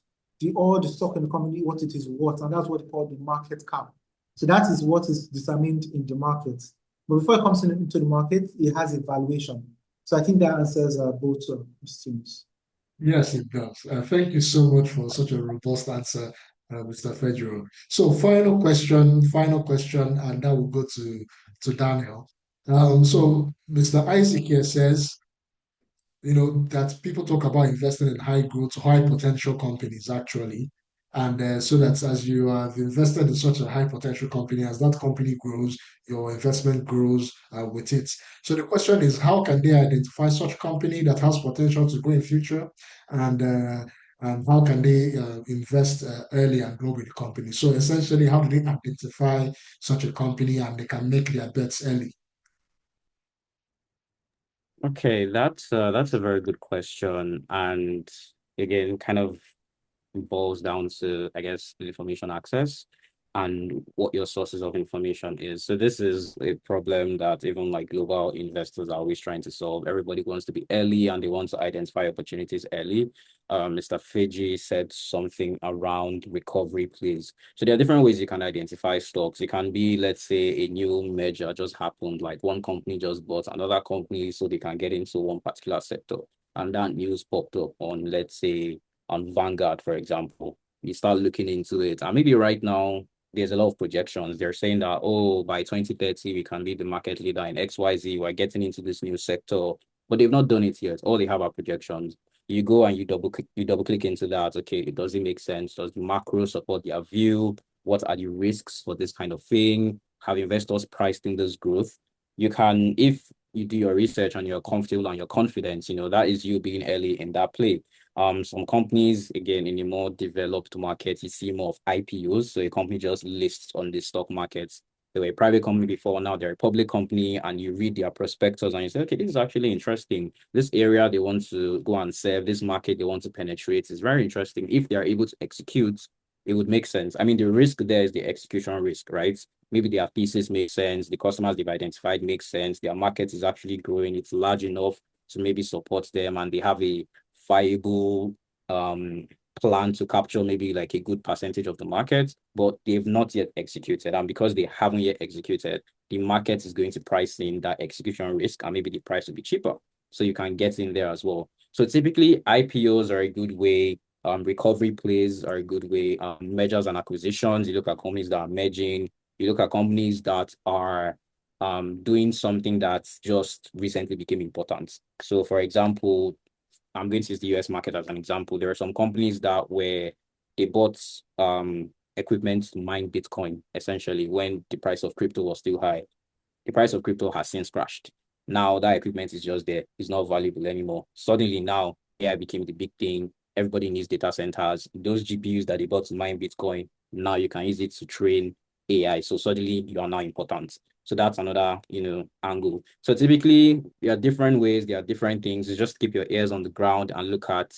Speaker 6: all the stock in the company, what it is worth. And that's what they call the market cap. So that is what is determined in the market. But before it comes into the market, it has a valuation. So I think that answers both questions.
Speaker 1: Yes, it does. Thank you so much for such a robust answer, Mr. Fedro. So final question, and that will go to Daniel. So Mr. Isaac here says, that people talk about investing in high growth, high potential companies actually. And so that as you have invested in such a high potential company, as that company grows, your investment grows with it. So the question is, how can they identify such company that has potential to grow in future, and how can they invest early and grow with the company? So essentially, how do they identify such a company and they can make their bets early?
Speaker 5: Okay, that's a very good question, and again, kind of boils down to, I guess, the information access and what your sources of information is. So this is a problem that even like global investors are always trying to solve. Everybody wants to be early and they want to identify opportunities early. Mr. Fiji said something around recovery plays. So there are different ways you can identify stocks. It can be, let's say, a new merger just happened, like one company just bought another company so they can get into one particular sector. And that news popped up on, let's say, on Vanguard, for example. You start looking into it. And maybe right now, there's a lot of projections. They're saying that, oh, by 2030, we can be the market leader in XYZ. We're getting into this new sector, but they've not done it yet. All they have are projections. You go and you double click into that. Okay, does it make sense? Does the macro support their view? What are the risks for this kind of thing? Have investors priced in this growth? You can, if you do your research and you're comfortable and you're confident, that is you being early in that play. Some companies, again, in a more developed market, you see more of IPOs. So a company just lists on the stock markets. They were a private company before, now they're a public company, and you read their prospectus and you say, okay, this is actually interesting. This area they want to go and serve, this market they want to penetrate is very interesting. If they're able to execute, it would make sense. I mean, the risk there is the execution risk, right? Maybe their thesis makes sense, the customers they've identified makes sense, their market is actually growing, it's large enough to maybe support them, and they have a viable plan to capture maybe like a good percentage of the market, but they've not yet executed. And because they haven't yet executed, the market is going to price in that execution risk, and maybe the price will be cheaper. So you can get in there as well. So typically IPOs are a good way. Recovery plays are a good way. Mergers and acquisitions, you look at companies that are merging, you look at companies that are doing something that just recently became important. So for example, I'm going to use the US market as an example. There are some companies that were they bought equipment to mine Bitcoin essentially when the price of crypto was still high. The price of crypto has since crashed. Now that equipment is just there, it's not valuable anymore. Suddenly now AI became the big thing. Everybody needs data centers. Those GPUs that they bought to mine Bitcoin, now you can use it to train AI. So suddenly you are now important. So that's another, angle. So typically there are different ways, there are different things. You just keep your ears on the ground and look at,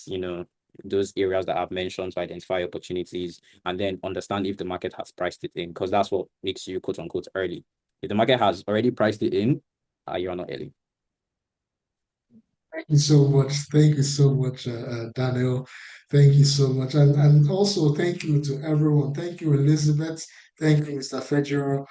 Speaker 5: those areas that I've mentioned to identify opportunities and then understand if the market has priced it in, because that's what makes you quote unquote early. If the market has already priced it in, you're not early.
Speaker 1: Thank you so much. Thank you so much, Daniel. Thank you so much. And also thank you to everyone. Thank you, Elizabeth. Thank you, Mr. Federer.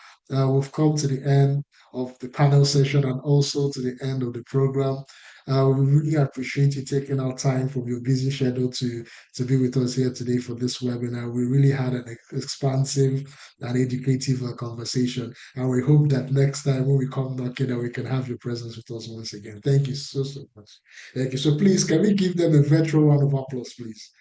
Speaker 1: We've come to the end of the panel session and also to the end of the program. We really appreciate you taking out time from your busy schedule to be with us here today for this webinar. We really had an expansive and educative conversation. And we hope that next time when we come back, we can have your presence with us once again. Thank you so, so much. Thank you. So please, can we give them a virtual round of applause, please?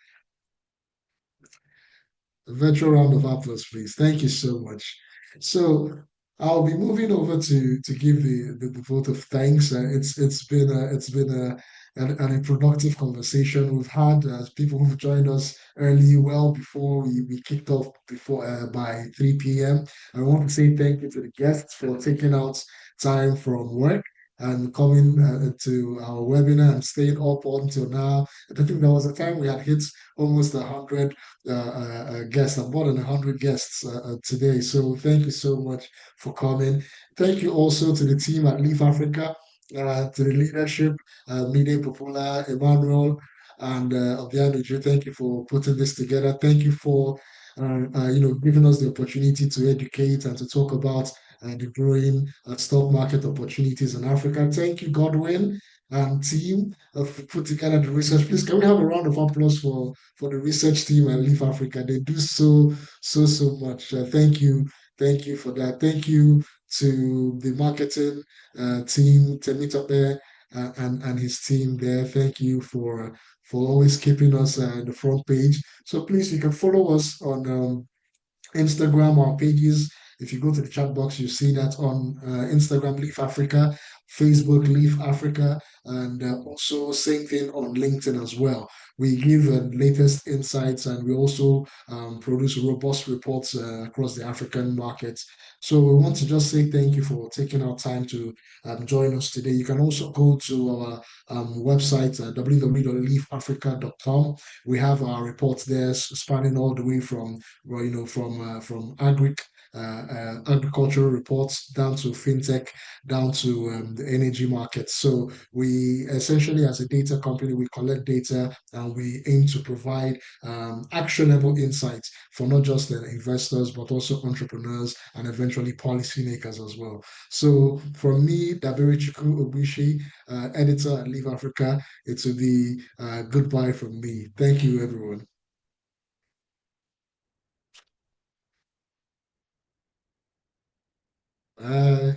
Speaker 1: A virtual round of applause, please. Thank you so much. So I'll be moving over to give the vote of thanks. It's been a productive conversation. We've had people who've joined us early, well before we kicked off before by 3 p.m. I want to say thank you to the guests for taking out time from work and coming to our webinar and staying up until now. I think there was a time we had hit almost 100 guests, more than 100 guests today. So thank you so much for coming. Thank you also to the team at Leaf Africa, to the leadership, Mide Popula, Emmanuel, and Obianuju. Thank you for putting this together. Thank you for giving us the opportunity to educate and to talk about the growing stock market opportunities in Africa. Thank you, Godwin and team, for put together the research. Please, can we have a round of applause for the research team at Leaf Africa? They do so much. Thank you for that. Thank you to the marketing team, Temitope, and his team there. Thank you for always keeping us in the front page. So please, you can follow us on Instagram, our pages. If you go to the chat box, you see that on Instagram, Leaf Africa, Facebook, Leaf Africa, and also same thing on LinkedIn as well. We give latest insights and we also produce robust reports across the African markets. So we want to just say thank you for taking our time to join us today. You can also go to our website, www.leafafrica.com. We have our reports there spanning all the way from agricultural reports down to fintech, down to the energy market. So we essentially, as a data company, we collect data and we aim to provide actionable insights for not just the investors, but also entrepreneurs and eventually policymakers as well. So for me, Dabiri Chukwu Obushi, editor at Leave Africa, it will be goodbye from me. Thank you, everyone.